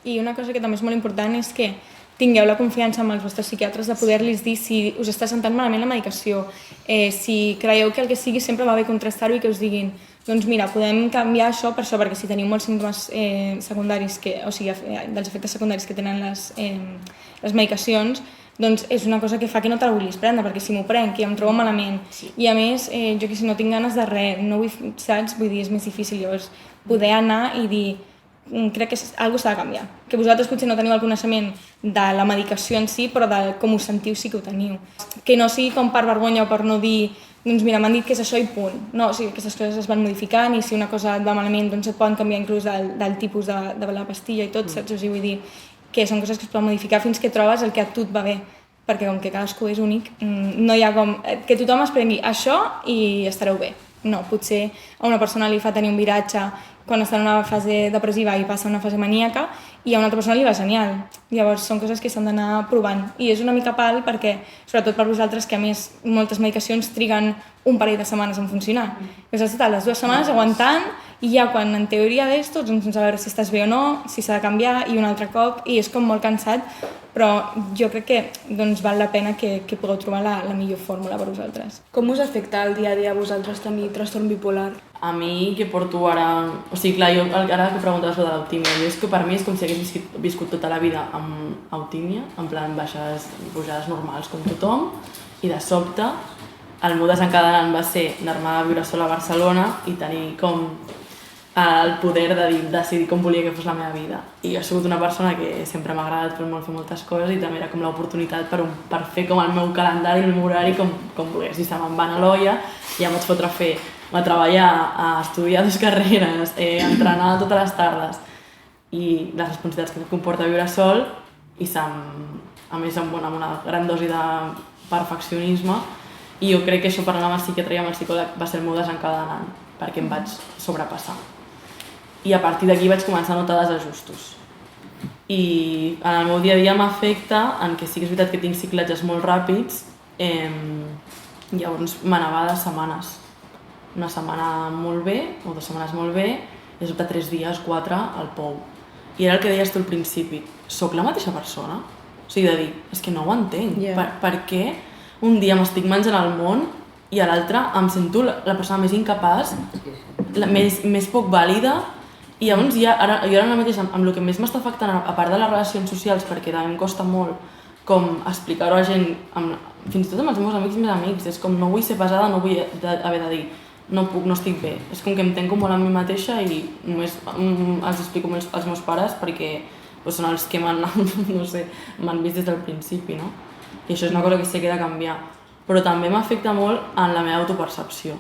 I una cosa que també és molt important és que tingueu la confiança amb els vostres psiquiatres de poder-los dir si us està sentant malament la medicació, si creieu que el que sigui sempre va bé contrastar-ho i que us diguin doncs mira, podem canviar això per això, perquè si teniu molts símptomes secundaris, o sigui, dels efectes secundaris que tenen les medicacions, doncs és una cosa que fa que no te la vulguis prendre, perquè si m'ho prenc i em trobo malament, i a més, jo que si no tinc ganes de res, no vull, saps? Vull dir, és més difícil, llavors poder anar i dir crec que alguna s'ha de canviar, que vosaltres potser no teniu el coneixement de la medicació en si, però de com us sentiu sí que ho teniu. Que no sigui com per vergonya o per no dir doncs mira, m'han dit que és això i punt. No, o sigui, aquestes coses es van modificant i si una cosa et va malament doncs et poden canviar inclús del tipus de la pastilla i tot, saps? O sigui, vull dir que són coses que es poden modificar fins que trobes el que a tu et va bé. perquè com que cadascú és únic, no hi ha com que tothom es prengui això i estareu bé. No, potser a una persona li fa tenir un viratge quan està en una fase depressiva i passa a una fase maníaca i a una altra persona li va genial. Llavors són coses que s'han d'anar provant i és una mica pal perquè, sobretot per vosaltres, que a més moltes medicacions triguen un parell de setmanes en funcionar. Us has estat les 2 setmanes aguantant i ja quan en teoria d'és tots ens a veure si estàs bé o no, si s'ha de canviar i un altre cop i és com molt cansat, però jo crec que doncs, val la pena que pugueu trobar la millor fórmula per vosaltres. Com us afecta el dia a dia a vosaltres tenir trastorn bipolar? A mi, que porto ara... O sigui, clar, jo ara que preguntaves sobre l'autímia, és que per mi és com si hagués viscut tota la vida amb autímia, en plan baixades i pujades normals com tothom, i de sobte el meu desencadenant va ser anar-me a viure sola a Barcelona i tenir com el poder de decidir com volia que fos la meva vida. I jo he sigut una persona que sempre m'ha agradat fer moltes coses i també era com l'oportunitat per fer com el meu calendari, el meu horari com volgués. I se me'n va anar a l'olla i ja em vaig fotre a treballar, a estudiar 2 carreres, a entrenar totes les tardes i les responsabilitats que comporta viure sol i a més amb una gran dosi de perfeccionisme i jo crec que això parlant amb el psiquiatre i amb el psicòleg va ser el meu desencadenant perquè em vaig sobrepassar. I a partir d'aquí vaig començar a notar desajustos. I en el meu dia a dia m'afecta en que sí que és veritat que tinc ciclatges molt ràpids, llavors m'anava de setmanes. Una setmana molt bé, o 2 setmanes molt bé, i de sobte 3 dies, 4, al pou. I era el que deies tu al principi, soc la mateixa persona? O sigui, de dir, és que no ho entenc. Per què un dia m'estic menjant el món i a l'altre em sento la persona més incapaç, més poc vàlida, i llavors jo ara mateix amb el que més m'està afectant, a part de les relacions socials, perquè també em costa molt com explicar-ho a gent, fins i tot amb els meus amics més amics, és com no vull ser pesada, no vull haver de dir no puc, no estic bé, és com que em tenco molt amb mi mateixa i només els explico als meus pares perquè són els que m'han vist des del principi, no? I això és una cosa que sé que he de canviar, però també m'afecta molt en la meva autopercepció,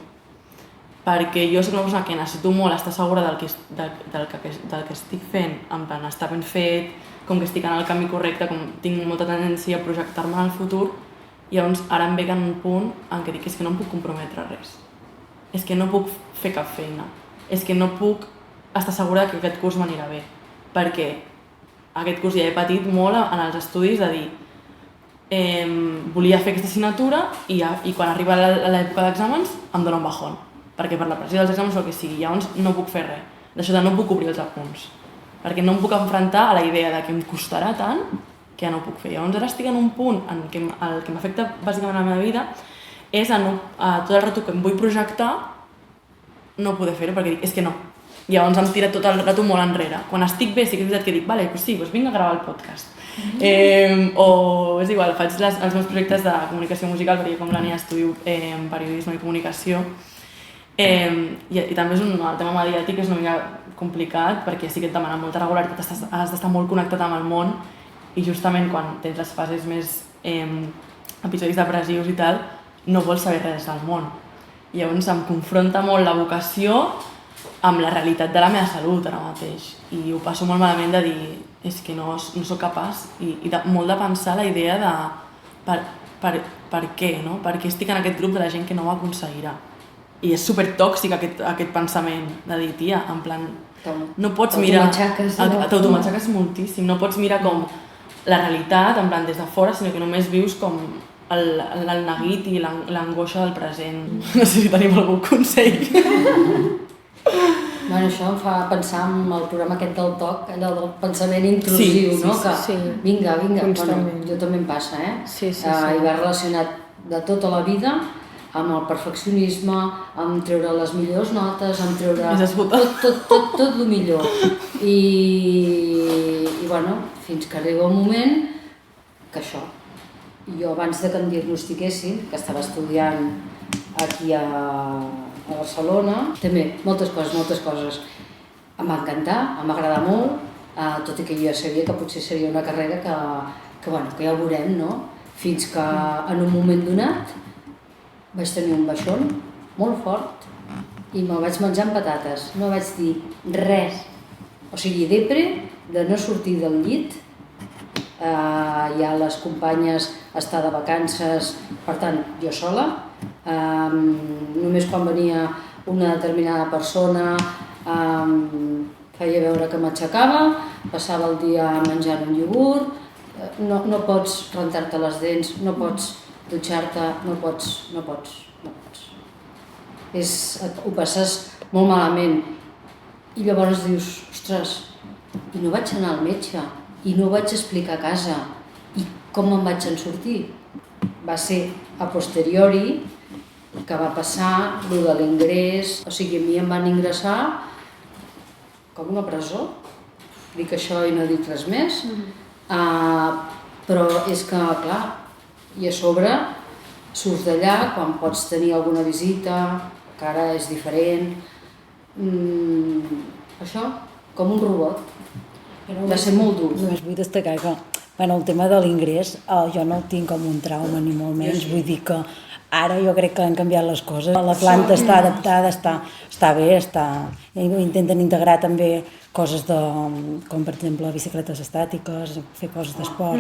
perquè jo soc una persona que necessito molt estar segura del que estic fent, en plan estar ben fet, com que estic en el camí correcte, com tinc molta tendència a projectar-me en el futur, i llavors ara em ve en un punt en què dic és que no em puc comprometre a res, és que no puc fer cap feina, és que no puc estar segura que aquest curs m'anirà bé, perquè aquest curs ja he patit molt en els estudis de dir volia fer aquesta assignatura i quan arriba l'època d'exàmens em dóna un bajón, perquè per la pressió dels exàmens o el que sigui, llavors no puc fer res, d'això de no puc obrir els apunts, perquè no em puc enfrontar a la idea de que em costarà tant que ja no ho puc fer. Llavors ara estic en un punt en què el que m'afecta bàsicament a la meva vida és a tot el rato que em vull projectar no poder fer-ho perquè dic, és que no. Llavors em tira tot el rato molt enrere. Quan estic bé sí que és veritat que dic, vale, doncs sí, doncs vinc a gravar el podcast. O és igual, faig els meus projectes de comunicació musical perquè com l'Ania estudio en periodisme i comunicació i també és el tema mediàtic és una mica complicat perquè sí que et demana molta regularitat, has d'estar molt connectat amb el món i justament quan tens les fases més episodis depressius i tal no vols saber res del món. I llavors em confronta molt la vocació amb la realitat de la meva salut ara mateix i ho passo molt malament de dir és que no soc capaç i molt de pensar la idea de per què, no? Per què estic en aquest grup de la gent que no ho aconseguirà. I és supertòxic aquest pensament de dir, tia, en plan, no pots mirar... T'automatxaques moltíssim, no pots mirar com la realitat, en plan, des de fora, sinó que només vius com el neguit i l'angoixa del present. No sé si tenim algun consell. Bueno, això em fa pensar en el programa aquest del TOC, allò del pensament intrusiu, no? Que vinga, bueno, jo també em passa, i va relacionat de tota la vida amb el perfeccionisme, amb treure les millors notes, amb treure tot el millor. I bueno, fins que arriba un moment que això, jo abans de que em diagnostiquessin, que estava estudiant aquí a Barcelona, també moltes coses. Em va encantar, em va agradar molt, tot i que jo ja sabia que potser seria una carrera que ja ho veurem, no? Fins que en un moment donat vaig tenir un baixón molt fort i me'l vaig menjar amb patates, no vaig dir res. O sigui, depre de no sortir del llit, ja les companyes estar de vacances, per tant, jo sola. Només quan venia una determinada persona feia veure que m'aixecava, passava el dia menjant un iogurt, no pots rentar-te les dents, no pots dutxar-te, no pots. Ho passes molt malament. I llavors dius, ostres, i no vaig anar al metge, i no vaig explicar a casa, i com me'n vaig en sortir? Va ser a posteriori que va passar el de l'ingrés, o sigui, a mi em van ingressar com una presó, dic això i no dic res més, però és que, clar, i a sobre surts d'allà quan pots tenir alguna visita, que ara és diferent, això, com un robot. Va ser molt dur. Només vull destacar que el tema de l'ingrés jo no el tinc com un trauma ni molt menys, vull dir que ara jo crec que han canviat les coses, la planta està adaptada, està bé, intenten integrar també coses com per exemple bicicletes estàtiques, fer coses d'esport,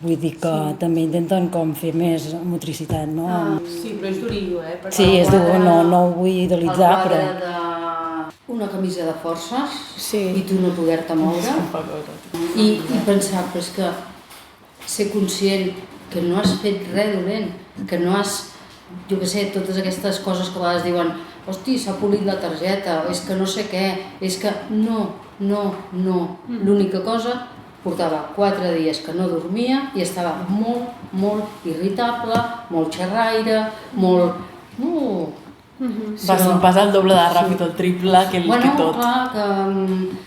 vull dir que també intenten com fer més motricitat, no? Sí, però és durillo, Sí, és dur, no ho vull idealitzar, però... El quadre una camisa de forces i tu no poder-te moure i pensar, però és que ser conscient que no has fet res dolent, que no has, jo què sé, totes aquestes coses que a vegades diuen hosti, s'ha polit la targeta, és que no sé què, és que no. L'única cosa, portava 4 dies que no dormia i estava molt irritable, molt xerraire, molt... Passa el doble de ràpid, el triple que tot. Bueno,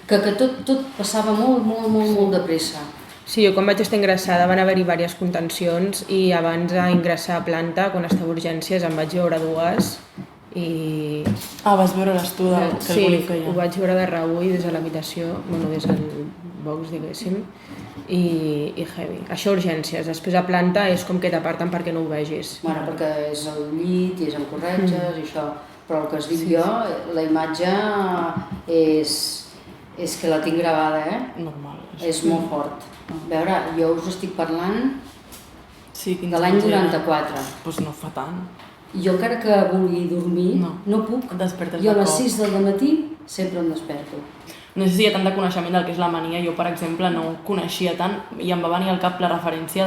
clar, que tot passava molt de pressa. Sí, jo quan vaig estar ingressada van haver-hi diverses contencions i abans d'ingressar a planta, quan estava a urgències, em vaig veure 2 i... Vas veure-les tu que el bolic que hi ha. Sí, ho vaig veure de reull des de l'habitació, des del box, diguéssim, i heavy. Això urgències, després a planta és com que t'aparten perquè no ho vegis. Bueno, perquè és el llit i és en corretges i això, però el que us dic jo, la imatge és que la tinc gravada, Normal. És molt fort. A veure, jo us estic parlant de l'any 94. Doncs no fa tant. Jo encara que vulgui dormir, no puc. Jo a les 6 del matí sempre em desperto. No sé si hi ha tant de coneixement del que és la mania, jo per exemple no ho coneixia tant i em va venir al cap la referència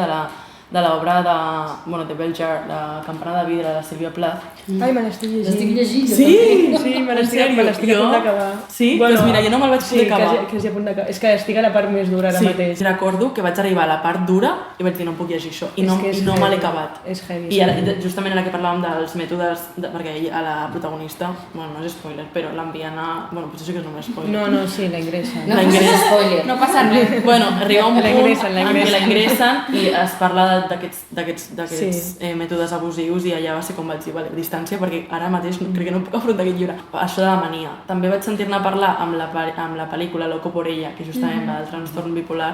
de l'obra de Beljar, de Campana de vidre, de Sílvia Plath. Ai, me l'estic llegint. L'estic llegint. Sí, me l'estic a punt d'acabar. Sí? Doncs mira, jo no me'l vaig poder acabar. Sí, quasi a punt d'acabar. És que estic a la part més dura ara mateix. Sí, recordo que vaig arribar a la part dura i vaig dir no puc llegir això i no me l'he acabat. És heavy. I ara, justament ara que parlàvem dels mètodes, perquè a la protagonista, bueno, no és spoiler, però l'envien a... Bueno, potser sí que és només spoiler. No, sí, la ingressen. No és spoiler. No passa res. Bueno, arriba un punt en què la ingressen i es parla d'aquests mètodes abusius i allà va ser com vaig dir, distància, perquè ara mateix crec que no puc afrontar aquest llibre. Això de la mania. També vaig sentir-ne parlar amb la pel·lícula Loco por ella, que justament va del trastorn bipolar,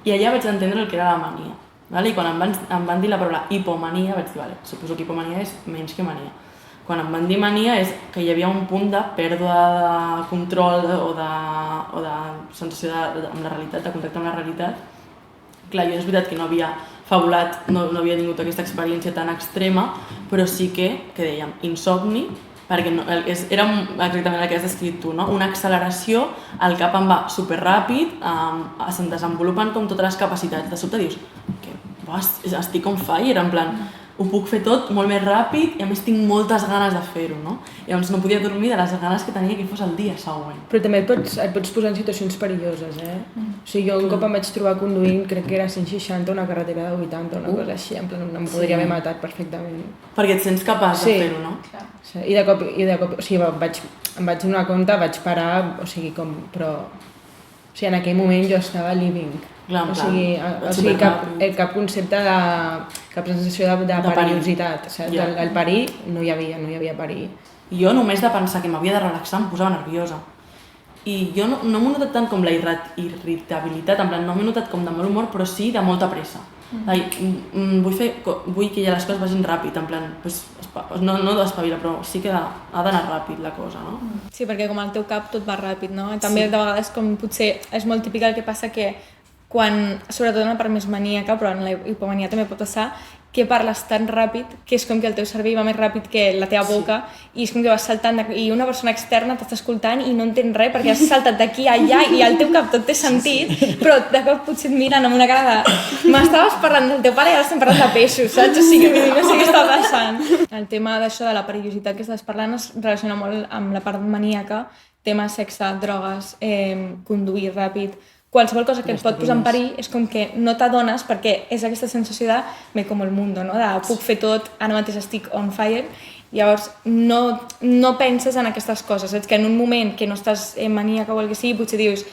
i allà vaig entendre el que era la mania. I quan em van dir la paraula hipomania, vaig dir, suposo que hipomania és menys que mania. Quan em van dir mania és que hi havia un punt de pèrdua de control o de sensació amb la realitat, de contacte amb la realitat. Clar, jo és veritat que no havia fabulat, no havia tingut aquesta experiència tan extrema, però sí que dèiem, insomni, perquè era exactament el que has descrit tu, no? Una acceleració, el cap em va superràpid, se'n desenvolupen com totes les capacitats. De sobte dius, estic on fire, en plan, ho puc fer tot molt més ràpid i a més tinc moltes ganes de fer-ho, no? Llavors no podia dormir de les ganes que tenia que fos el dia següent. Però també et pots posar en situacions perilloses, O sigui, jo un cop em vaig trobar conduint, crec que era 160, una carretera de 80, una cosa així, en plan, em podria haver matat perfectament. Perquè et sents capaç de fer-ho, no? Sí, i de cop, o sigui, em vaig donar compte, vaig parar, o sigui, en aquell moment jo estava living. Clar, o sigui cap concepte cap sensació de perillositat. El perill no hi havia perill. Jo només de pensar que m'havia de relaxar em posava nerviosa. I jo no m'ho he notat tant com la irritabilitat, en plan, no m'he notat com de mal humor, però sí de molta pressa. Vull que ja les coses vagin ràpid, en plan, no d'espavilar, però sí que ha d'anar ràpid la cosa, no? Sí, perquè com al teu cap tot va ràpid, no? També de vegades com potser és molt típic el que passa que quan, sobretot en la part més maníaca, però en la hipomania també pot passar, que parles tan ràpid que és com que el teu cervell va més ràpid que la teva boca i és com que vas saltant i una persona externa t'està escoltant i no entén res perquè has saltat d'aquí a allà i al teu cap tot té sentit, però de cop potser et miren amb una cara de m'estaves parlant del teu pare i ara estem parlant de peixos, saps? O sigui, no sé què està passant. El tema d'això de la perillositat que estàs parlant es relaciona molt amb la part maníaca, tema sexe, drogues, conduir ràpid, qualsevol cosa que et pot posar en perill és com que no t'adones perquè és aquesta sensació de me como el mundo, no? De puc fer tot, ara mateix estic on fire, llavors no penses en aquestes coses, saps? Que en un moment que no estàs maníaca o el que sigui, potser dius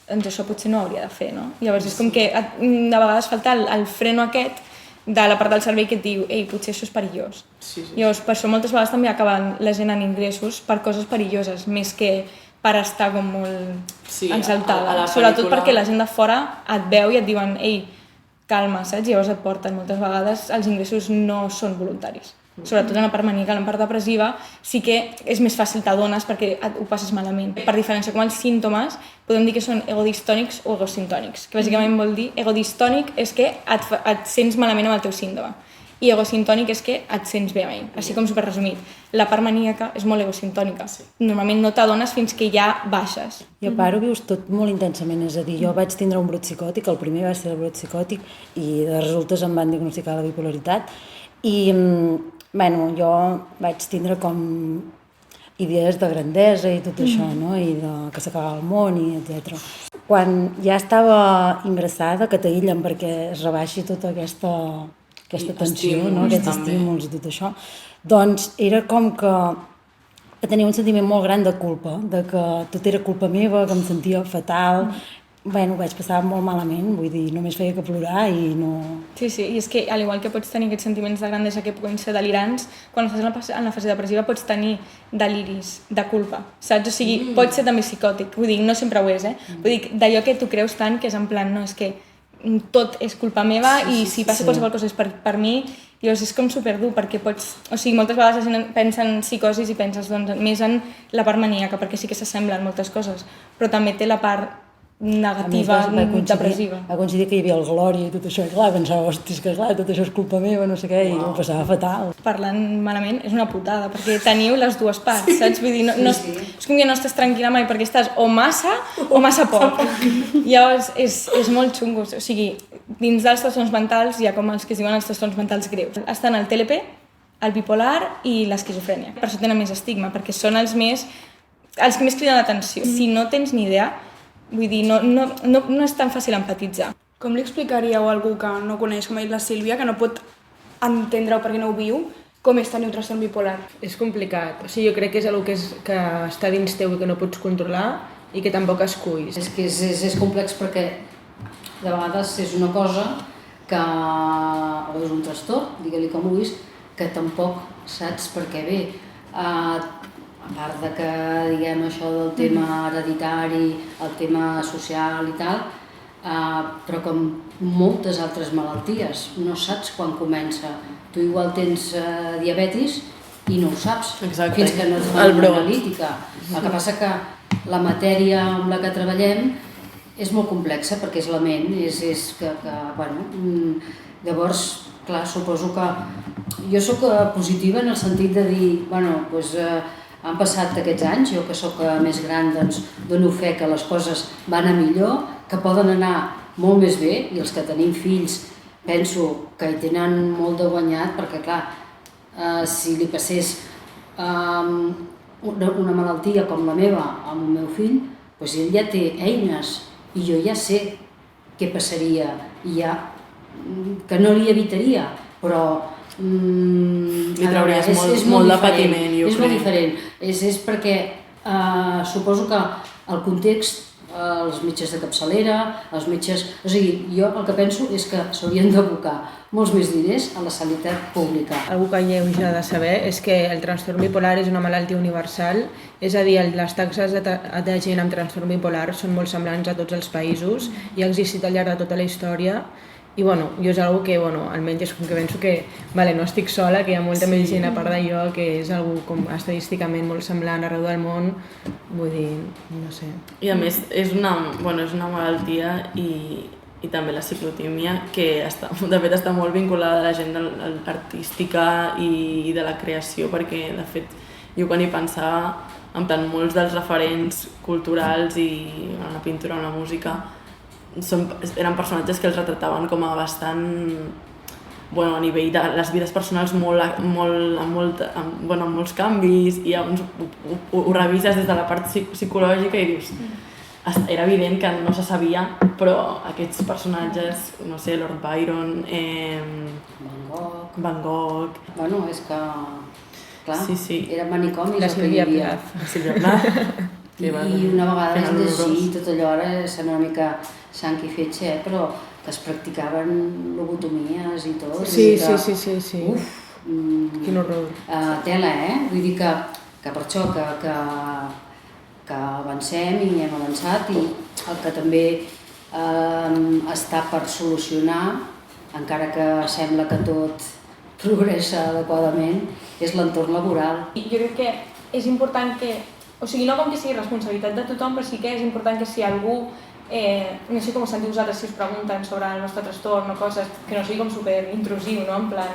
doncs això potser no hauria de fer, no? Llavors és com que de vegades falta el freno aquest de la part del cervell que et diu ei, potser això és perillós. Llavors per això moltes vegades també acaben la gent en ingressos per coses perilloses, més que per estar com molt exaltada. Sobretot perquè la gent de fora et veu i et diuen ei, calma, saps? Llavors et porten. Moltes vegades els ingressos no són voluntaris. Sobretot en la part maníaca, en la part depressiva, sí que és més fàcil t'adones perquè ho passes malament. Per diferència, com els símptomes, podem dir que són egodistònics o egosintònics, que bàsicament vol dir egodistònic és que et sents malament amb el teu símptome. I egosintònic és que et sents bé amb ell, així com superresumit. La part maníaca és molt egosintònica. Normalment no t'adones fins que ja baixes. I a part ho vius tot molt intensament, és a dir, jo vaig tindre un brot psicòtic, el primer va ser el brot psicòtic i de resultes em van diagnosticar la bipolaritat i, bueno, jo vaig tindre com idees de grandesa i tot això, no? I que s'acabava el món i etc. Quan ja estava ingressada, que t'aïllen perquè es rebaixi tota aquesta tensió, no? Aquests estímuls i tot això, doncs era com que tenia un sentiment molt gran de culpa, de que tot era culpa meva, que em sentia fatal. Bueno, ho vaig passar molt malament, vull dir, només feia que plorar i no... Sí, i és que al igual que pots tenir aquests sentiments de grandesa que poden ser delirants, quan estàs en la fase depressiva pots tenir deliris de culpa, saps? O sigui, pot ser també psicòtic, vull dir, no sempre ho és, Vull dir, d'allò que tu creus tant que és en plan, no, és que tot és culpa meva i si passa qualsevol cosa és per mi, llavors és com superdur perquè pots... O sigui, moltes vegades la gent pensa en psicosis i penses doncs, més en la part maníaca perquè sí que s'assemblen moltes coses, però també té la part negativa, depressiva. Va coincidir que hi havia el Glòria i tot això, i clar, pensava, hòstia, que clar, tot això és culpa meva, no sé què, i ho passava fatal. Parlant malament és una putada, perquè teniu les dues parts, saps? Vull dir, és com que no estàs tranquil·la mai, perquè estàs o massa poc. Llavors és molt xungo, o sigui, dins dels trastorns mentals hi ha com els que es diuen els trastorns mentals greus. Estan el TLP, el bipolar i l'esquizofrènia. Per això tenen més estigma, perquè són els que més criden l'atenció. Si no tens ni idea, vull dir, no és tan fàcil empatitzar. Com li explicaríeu a algú que no coneix, com ha dit la Sílvia, que no pot entendre-ho perquè no ho viu, com és tenir un trastorn bipolar? És complicat. O sigui, jo crec que és una que està dins teu i que no pots controlar i que tampoc esculls. És que és complex perquè de vegades és una cosa que, o és un trastorn, digue-li com ho és, que tampoc saps per què ve. A part de que, diguem, això del tema hereditari, el tema social i tal, però com moltes altres malalties, no saps quan comença. Tu igual tens diabetis i no ho saps, fins que no et fan una analítica. El que passa que la matèria amb la que treballem és molt complexa perquè és la ment, llavors, clar, suposo que jo sóc positiva en el sentit de dir, han passat aquests anys, jo que sóc més gran dono fe que les coses van a millor, que poden anar molt més bé i els que tenim fills penso que hi tenen molt de guanyat perquè clar, si li passés una malaltia com la meva amb el meu fill, doncs ell ja té eines i jo ja sé què passaria i ja que no li evitaria, però li trauries molt de patiment, jo crec. És molt diferent. És perquè suposo que el context, els metges de capçalera, els metges... O sigui, jo el que penso és que s'haurien d'abocar molts més diners a la sanitat pública. Algú que ja de saber és que el trastorn bipolar és una malaltia universal, és a dir, les taxes de gent amb trastorn bipolar són molt semblants a tots els països i ha existit al llarg de tota la història. I jo és una que, almenys és com que penso que no estic sola, que hi ha molta més gent a part d'allò, que és una com estadísticament molt semblant arreu del món, vull dir, no sé. I a més és una malaltia i i també la ciclotímia, que de fet està molt vinculada a l'agenda artística i de la creació, perquè de fet jo quan hi pensava, en plan, molts dels referents culturals i en la pintura o en la música eren personatges que els retrataven com a bastant, bueno, a nivell de les vides personals amb molts canvis, i llavors ho revises des de la part psicològica i dius, era evident que no se sabia, però aquests personatges, no sé, Lord Byron, Van Gogh... Bueno, és que, clar, sí. eren manicomis La el que hi Sílvia havia. Plath. Sílvia Plath. I una vegada vaig llegir, tot allò ara sembla una mica sang i fetge, però que es practicaven lobotomies i tot. Sí. Uf! Quin horror. Tela, Vull dir que per això que avancem i hem avançat, i el que també està per solucionar, encara que sembla que tot progressa adequadament, és l'entorn laboral. Jo crec que és important que, o sigui, no com que sigui responsabilitat de tothom, però sí que és important que si algú, no sé com ho sentiu vosaltres si us pregunten sobre el nostre trastorn o coses, que no sigui com superintrusiu, no? En plan,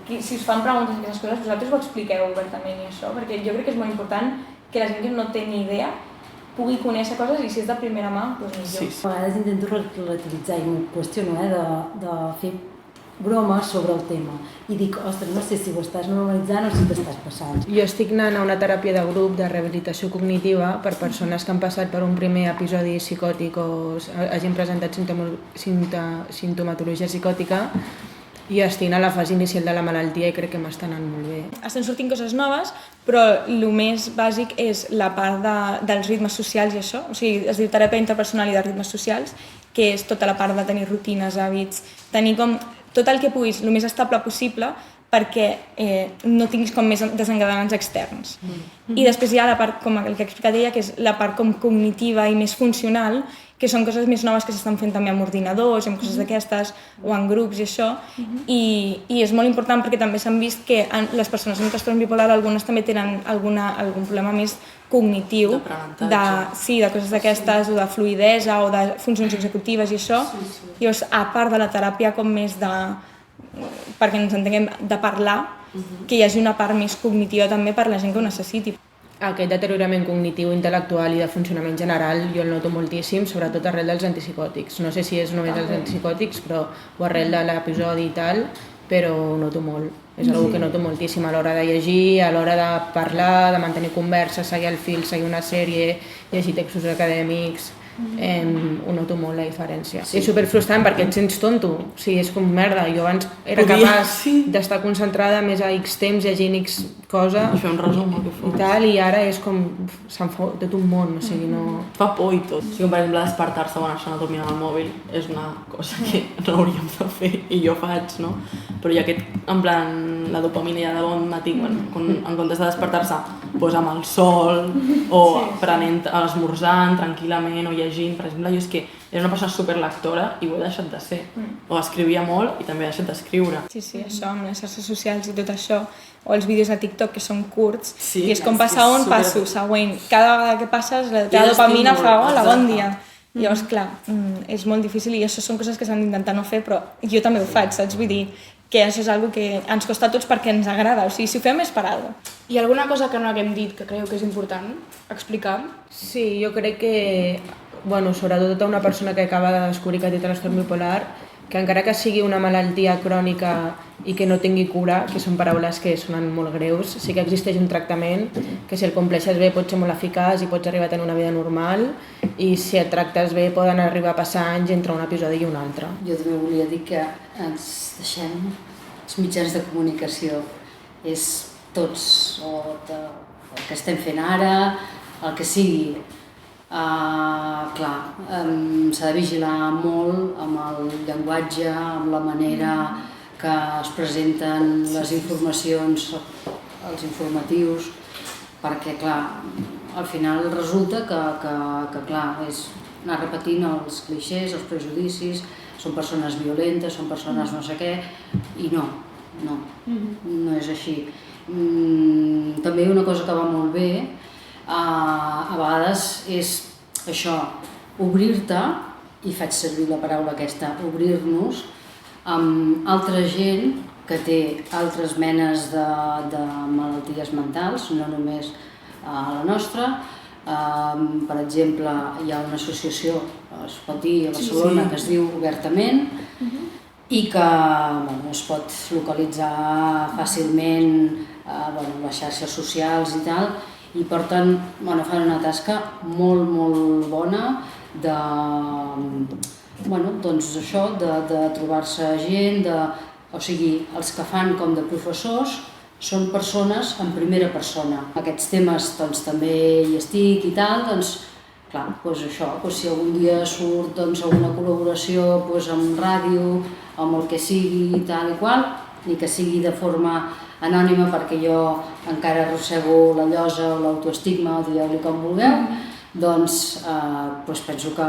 si us fan preguntes d'aquestes coses, vosaltres ho expliqueu obertament i això, perquè jo crec que és molt important que la gent que no té ni idea pugui conèixer coses, i si és de primera mà, doncs millor. A vegades intento relativitzar i m'ho qüestiono, de fer bromes sobre el tema. I dic, ostres, no sé si ho estàs normalitzant o si t'estàs passant. Jo estic anant a una teràpia de grup de rehabilitació cognitiva per persones que han passat per un primer episodi psicòtic o hagin presentat sintomatologia psicòtica, i estic a la fase inicial de la malaltia i crec que m'està anant molt bé. Estan sortint coses noves, però el més bàsic és la part dels ritmes socials i això. O sigui, es diu teràpia interpersonal i de ritmes socials, que és tota la part de tenir rutines, hàbits, tenir com tot el que puguis, el més estable possible, perquè no tinguis com més desencadenants externs. I després hi ha la part, com el que ha explicat ella, que és la part com cognitiva i més funcional, que són coses més noves que s'estan fent també amb ordinadors, amb coses d'aquestes, o en grups i això, i és molt important perquè també s'han vist que les persones amb trastorn bipolar, algunes també tenen algun problema més cognitiu, de coses d'aquestes, o de fluïdesa, o de funcions executives i això. Llavors, a part de la teràpia com més de, perquè ens entenguem, de parlar, que hi hagi una part més cognitiva també per la gent que ho necessiti. Aquest deteriorament cognitiu, intel·lectual i de funcionament general jo el noto moltíssim, sobretot arrel dels antipsicòtics. No sé si és només els antipsicòtics, però o arrel de l'episodi i tal, però ho noto molt. És una cosa que noto moltíssim a l'hora de llegir, a l'hora de parlar, de mantenir converses, seguir el fil, seguir una sèrie, llegir textos acadèmics. Ho noto molt la diferència. És superfrustrant perquè et sents tonto, o sigui, és com merda, jo abans era capaç d'estar concentrada més a X temps llegint X cosa I fer un resum o què fos. I tal, i ara és com se'n fot tot un món, o sigui, no... Fa por i tot. O sigui, per exemple, despertar-se o anar-se a dormir amb el mòbil és una cosa que no hauríem de fer i jo faig, no? Però hi ha aquest, en plan, la dopamina ja de bon matí, en comptes de despertar-se doncs amb el sol o prenent, esmorzant tranquil·lament o llegint. Per exemple, jo és que era una persona superlectora i ho he deixat de ser. O escrivia molt i també he deixat d'escriure. Sí, això, amb les xarxes socials i tot això, o els vídeos de TikTok que són curts, Sí, i és com passar un passo, següent. Cada vegada que passes, la teva dopamina fa, hola, bon dia. Llavors, clar, és molt difícil i això són coses que s'han d'intentar no fer, però jo també ho faig, saps? Vull dir que això és una cosa que ens costa a tots perquè ens agrada, o sigui, si ho fem és per alguna cosa. Hi ha alguna cosa que no haguem dit que creieu que és important explicar? Sí, jo crec que, sobretot a una persona que acaba de descobrir que té trastorn bipolar, que encara que sigui una malaltia crònica i que no tingui cura, que són paraules que sonen molt greus, sí que existeix un tractament que si el compleixes bé pot ser molt eficaç i pots arribar a tenir una vida normal, i si et tractes bé poden arribar a passar anys entre un episodi i un altre. Jo també volia dir que ens deixem els mitjans de comunicació, és tots, el que estem fent ara, el que sigui. S'ha de vigilar molt amb el llenguatge, amb la manera que es presenten les informacions, els informatius, perquè al final resulta que és anar repetint els clixés, els prejudicis, són persones violentes, són persones no sé què, i no és així. També una cosa que va molt bé a vegades és això, obrir-te i faig servir la paraula aquesta, obrir-nos amb altra gent que té altres menes de malalties mentals, no només la nostra. Per exemple, hi ha una associació, es pot dir, a Barcelona, que es diu Obertament, i que es pot localitzar fàcilment les xarxes socials i tal, i porten, fan una tasca molt, molt bona de trobar-se gent, o sigui, els que fan com de professors són persones en primera persona. Aquests temes també hi estic i tal, clar, això, si algun dia surt alguna col·laboració amb ràdio, amb el que sigui i tal i qual, ni que sigui de forma anònima perquè jo encara arrossego la llosa o l'autoestigma, o digueu-li com vulgueu, doncs penso que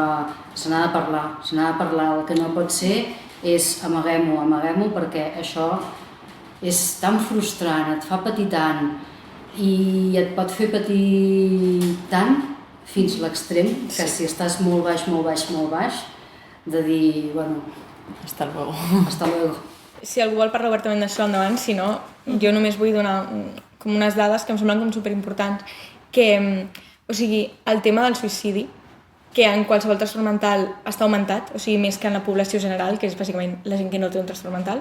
se n'ha de parlar, el que no pot ser és amaguem-ho, perquè això és tan frustrant, et fa patir tant i et pot fer patir tant fins l'extrem que si estàs molt baix, de dir, hasta luego. Si algú vol parlar obertament d'això, endavant, si no, jo només vull donar com unes dades que em semblen com superimportants, que, o sigui, el tema del suïcidi, que en qualsevol trastorn mental està augmentat, o sigui, més que en la població general, que és bàsicament la gent que no té un trastorn mental,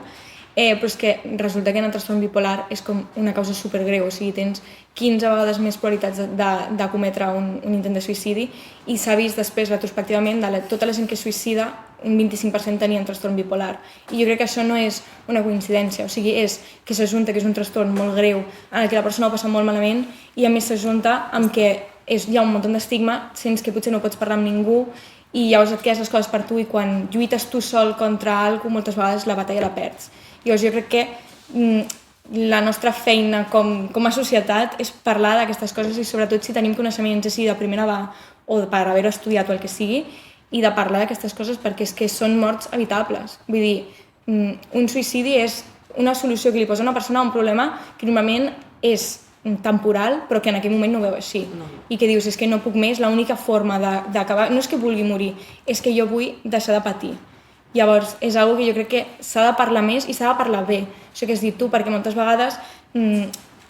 però és que resulta que en el trastorn bipolar és com una causa supergreu, o sigui, tens 15 vegades més probabilitats de cometre un intent de suïcidi i s'ha vist després retrospectivament de tota la gent que es suïcida, un 25% tenien trastorn bipolar. I jo crec que això no és una coincidència, o sigui, és que s'ajunta que és un trastorn molt greu en què la persona ho passa molt malament i a més s'ajunta amb que hi ha un munt d'estigma, sents que potser no pots parlar amb ningú i llavors et quedes les coses per tu i quan lluites tu sol contra alguna cosa moltes vegades la batalla la perds. Llavors jo crec que la nostra feina com a societat és parlar d'aquestes coses i sobretot si tenim coneixements així de primera mà o per haver-ho estudiat o el que sigui i de parlar d'aquestes coses perquè és que són morts evitables. Vull dir, un suïcidi és una solució que li posa a una persona a un problema que normalment és temporal però que en aquell moment no ho veu així i que dius, és que no puc més, l'única forma d'acabar, no és que vulgui morir, és que jo vull deixar de patir. Llavors, és una cosa que jo crec que s'ha de parlar més i s'ha de parlar bé. Això que has dit tu, perquè moltes vegades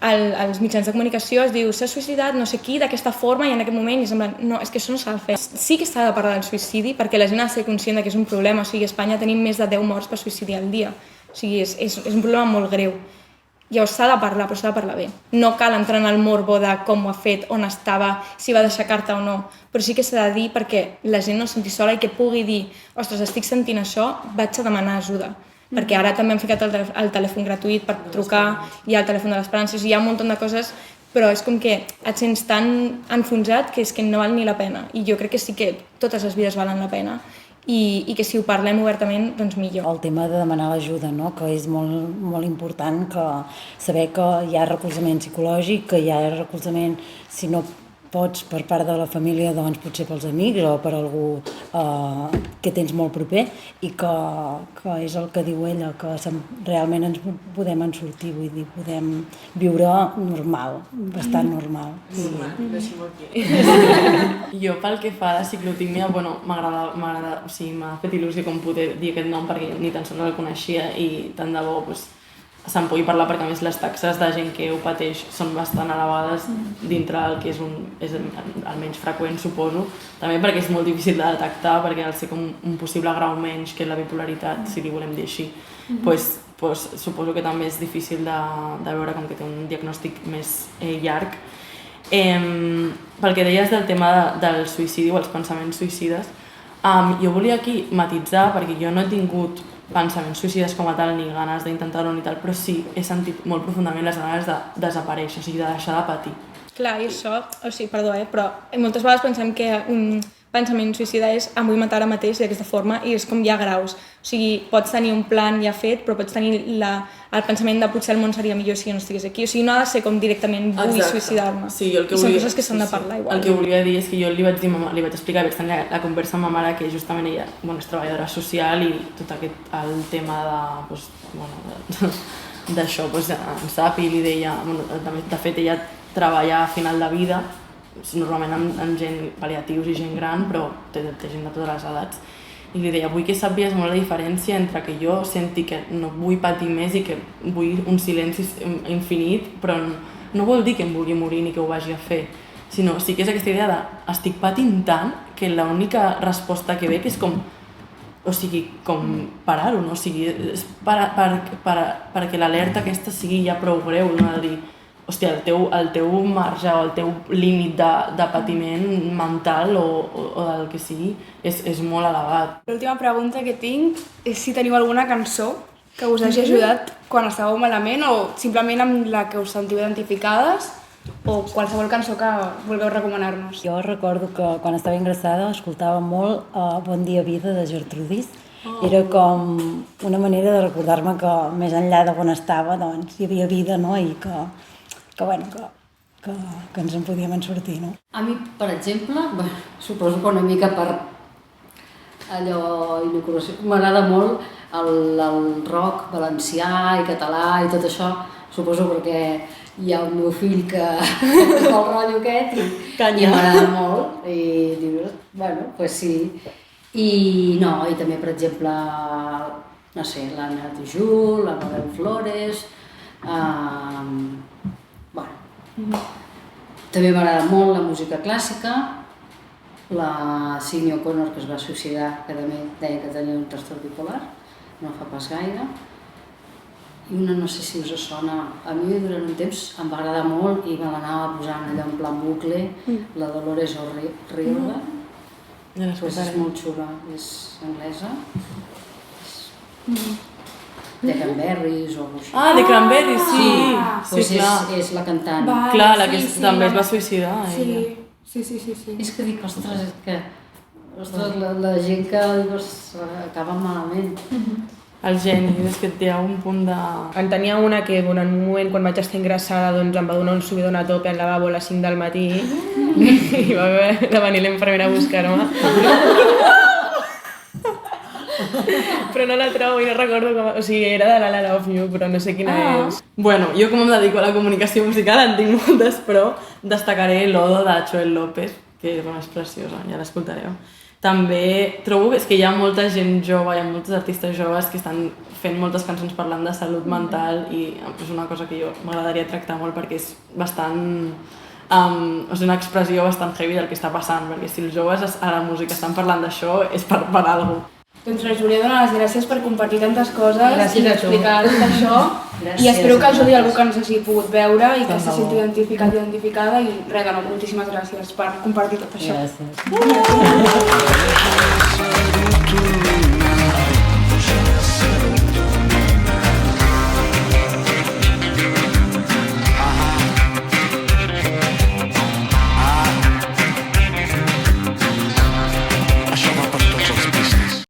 als mitjans de comunicació es diu s'ha suïcidat no sé qui d'aquesta forma i en aquest moment i sembla, no, és que això no s'ha de fer. Sí que s'ha de parlar del suïcidi perquè la gent ha de ser conscient que és un problema. O sigui, a Espanya tenim més de 10 morts per suïcidi al dia. O sigui, és un problema molt greu. Llavors s'ha de parlar, però s'ha de parlar bé. No cal entrar en el morbo de com ho ha fet, on estava, si va deixar carta o no, però sí que s'ha de dir perquè la gent no es senti sola i que pugui dir ostres, estic sentint això, vaig a demanar ajuda. Perquè ara també hem ficat el telèfon gratuït per trucar, hi ha el telèfon de l'Esperança, hi ha un munt de coses, però és com que et sents tan enfonsat que és que no val ni la pena. I jo crec que sí que totes les vides valen la pena. I que si ho parlem obertament, doncs millor. El tema de demanar l'ajuda, no? Que és molt, molt important que saber que hi ha recolzament psicològic, que hi ha recolzament, si no pots per part de la família, doncs potser pels amics o per algú que tens molt proper i que és el que diu ella, que realment ens podem en sortir, vull dir, podem viure normal, bastant normal. Jo pel que fa a la ciclotímia, m'agrada, o sigui, m'ha fet il·lusió com poder dir aquest nom perquè ni tan sols el coneixia i tant de bo se'n pugui parlar perquè a més les taxes de gent que ho pateix són bastant elevades dintre el que és el menys freqüent, suposo. També perquè és molt difícil de detectar, perquè al ser com un possible grau menys que la bipolaritat, si li volem dir així, suposo que també és difícil de veure com que té un diagnòstic més llarg. Pel que deies del tema del suïcidi o els pensaments suïcides, jo volia aquí matitzar perquè jo no he tingut pensaments suïcides com a tal, ni ganes d'intentar-ho ni tal, però sí he sentit molt profundament les ganes de desaparèixer, o sigui, de deixar de patir. Clar, i això, o sigui, perdó, però moltes vegades pensem que un pensament suïcida és em vull matar ara mateix d'aquesta forma i és com hi ha graus. O sigui, pots tenir un plan ja fet, però pots tenir el pensament de potser el món seria millor si jo no estigués aquí. O sigui, no ha de ser com directament vull suïcidar-me. Sí, I són coses que s'han de parlar igual. El que volia dir és que jo li vaig explicar, vaig tenir la conversa amb ma mare, que justament ella és treballadora social i tot el tema d'això en sap i li deia, de fet ella treballa a final de vida, normalment amb gent pal·liatius i gent gran, però té gent de totes les edats. I li deia, vull que sàpigues molt la diferència entre que jo senti que no vull patir més i que vull un silenci infinit, però no vol dir que em vulgui morir ni que ho vagi a fer, sinó sí que és aquesta idea de estic patint tant que l'única resposta que veig és com, o sigui, com parar-ho, no? O sigui, és perquè l'alerta aquesta sigui ja prou greu, no? De dir, hòstia, el teu marge o el teu límit de patiment mental o del que sigui és molt elevat. L'última pregunta que tinc és si teniu alguna cançó que us hagi ajudat quan estàveu malament o simplement amb la que us sentiu identificades o qualsevol cançó que vulgueu recomanar-nos. Jo recordo que quan estava ingressada escoltava molt Bon dia vida de Gertrudis. Era com una manera de recordar-me que més enllà de on estava doncs hi havia vida, no? I que ens en podíem sortir, no? A mi, per exemple, suposo que una mica per allò inoculació, m'agrada molt el rock valencià i català i tot això, suposo perquè hi ha un meu fill que fa el rotllo aquest i m'agrada molt i dius, bueno, pues sí. I també, per exemple, no sé, l'Anna Tijul, la Mabel Flores, també m'agrada molt la música clàssica, la Signe O'Connor, que es va suïcidar, que també deia que tenia un trastorn bipolar, no fa pas gaire. I una, no sé si us sona, a mi durant un temps em va agradar molt i me l'anava posant allò en plan bucle, la Dolores O'Riordan. Pues és molt xula, és anglesa. De Cranberries o així. Ah, de Cranberries, sí. Pues és la cantant. Clar, la que també es va suïcidar. Sí. És que dic, ostres, la gent que acaba malament. El geni, és que té un punt de... En tenia una que en un moment, quan vaig estar ingressada, doncs em va donar un subidon a tope al lavabo a les 5 del matí i va haver de venir l'infermera a buscar-me. Però no la trobo i no recordo com... O sigui, era de la Love You, però no sé quina és. Bueno, jo com em dedico a la comunicació musical en tinc moltes, però destacaré l'Odo de Joel López, que és preciosa, ja l'escoltareu. També trobo que hi ha molta gent jove, hi ha molts artistes joves que estan fent moltes cançons parlant de salut mental i és una cosa que jo m'agradaria tractar molt perquè és bastant... és una expressió bastant heavy del que està passant, perquè si els joves a la música estan parlant d'això és per alguna cosa. Doncs us volia donar les gràcies per compartir tantes coses i explicar tot això. Gràcies. I espero que ajudi algú que ens hagi pogut veure i que se senti identificat i identificada i res, moltíssimes gràcies per compartir tot això. Gràcies.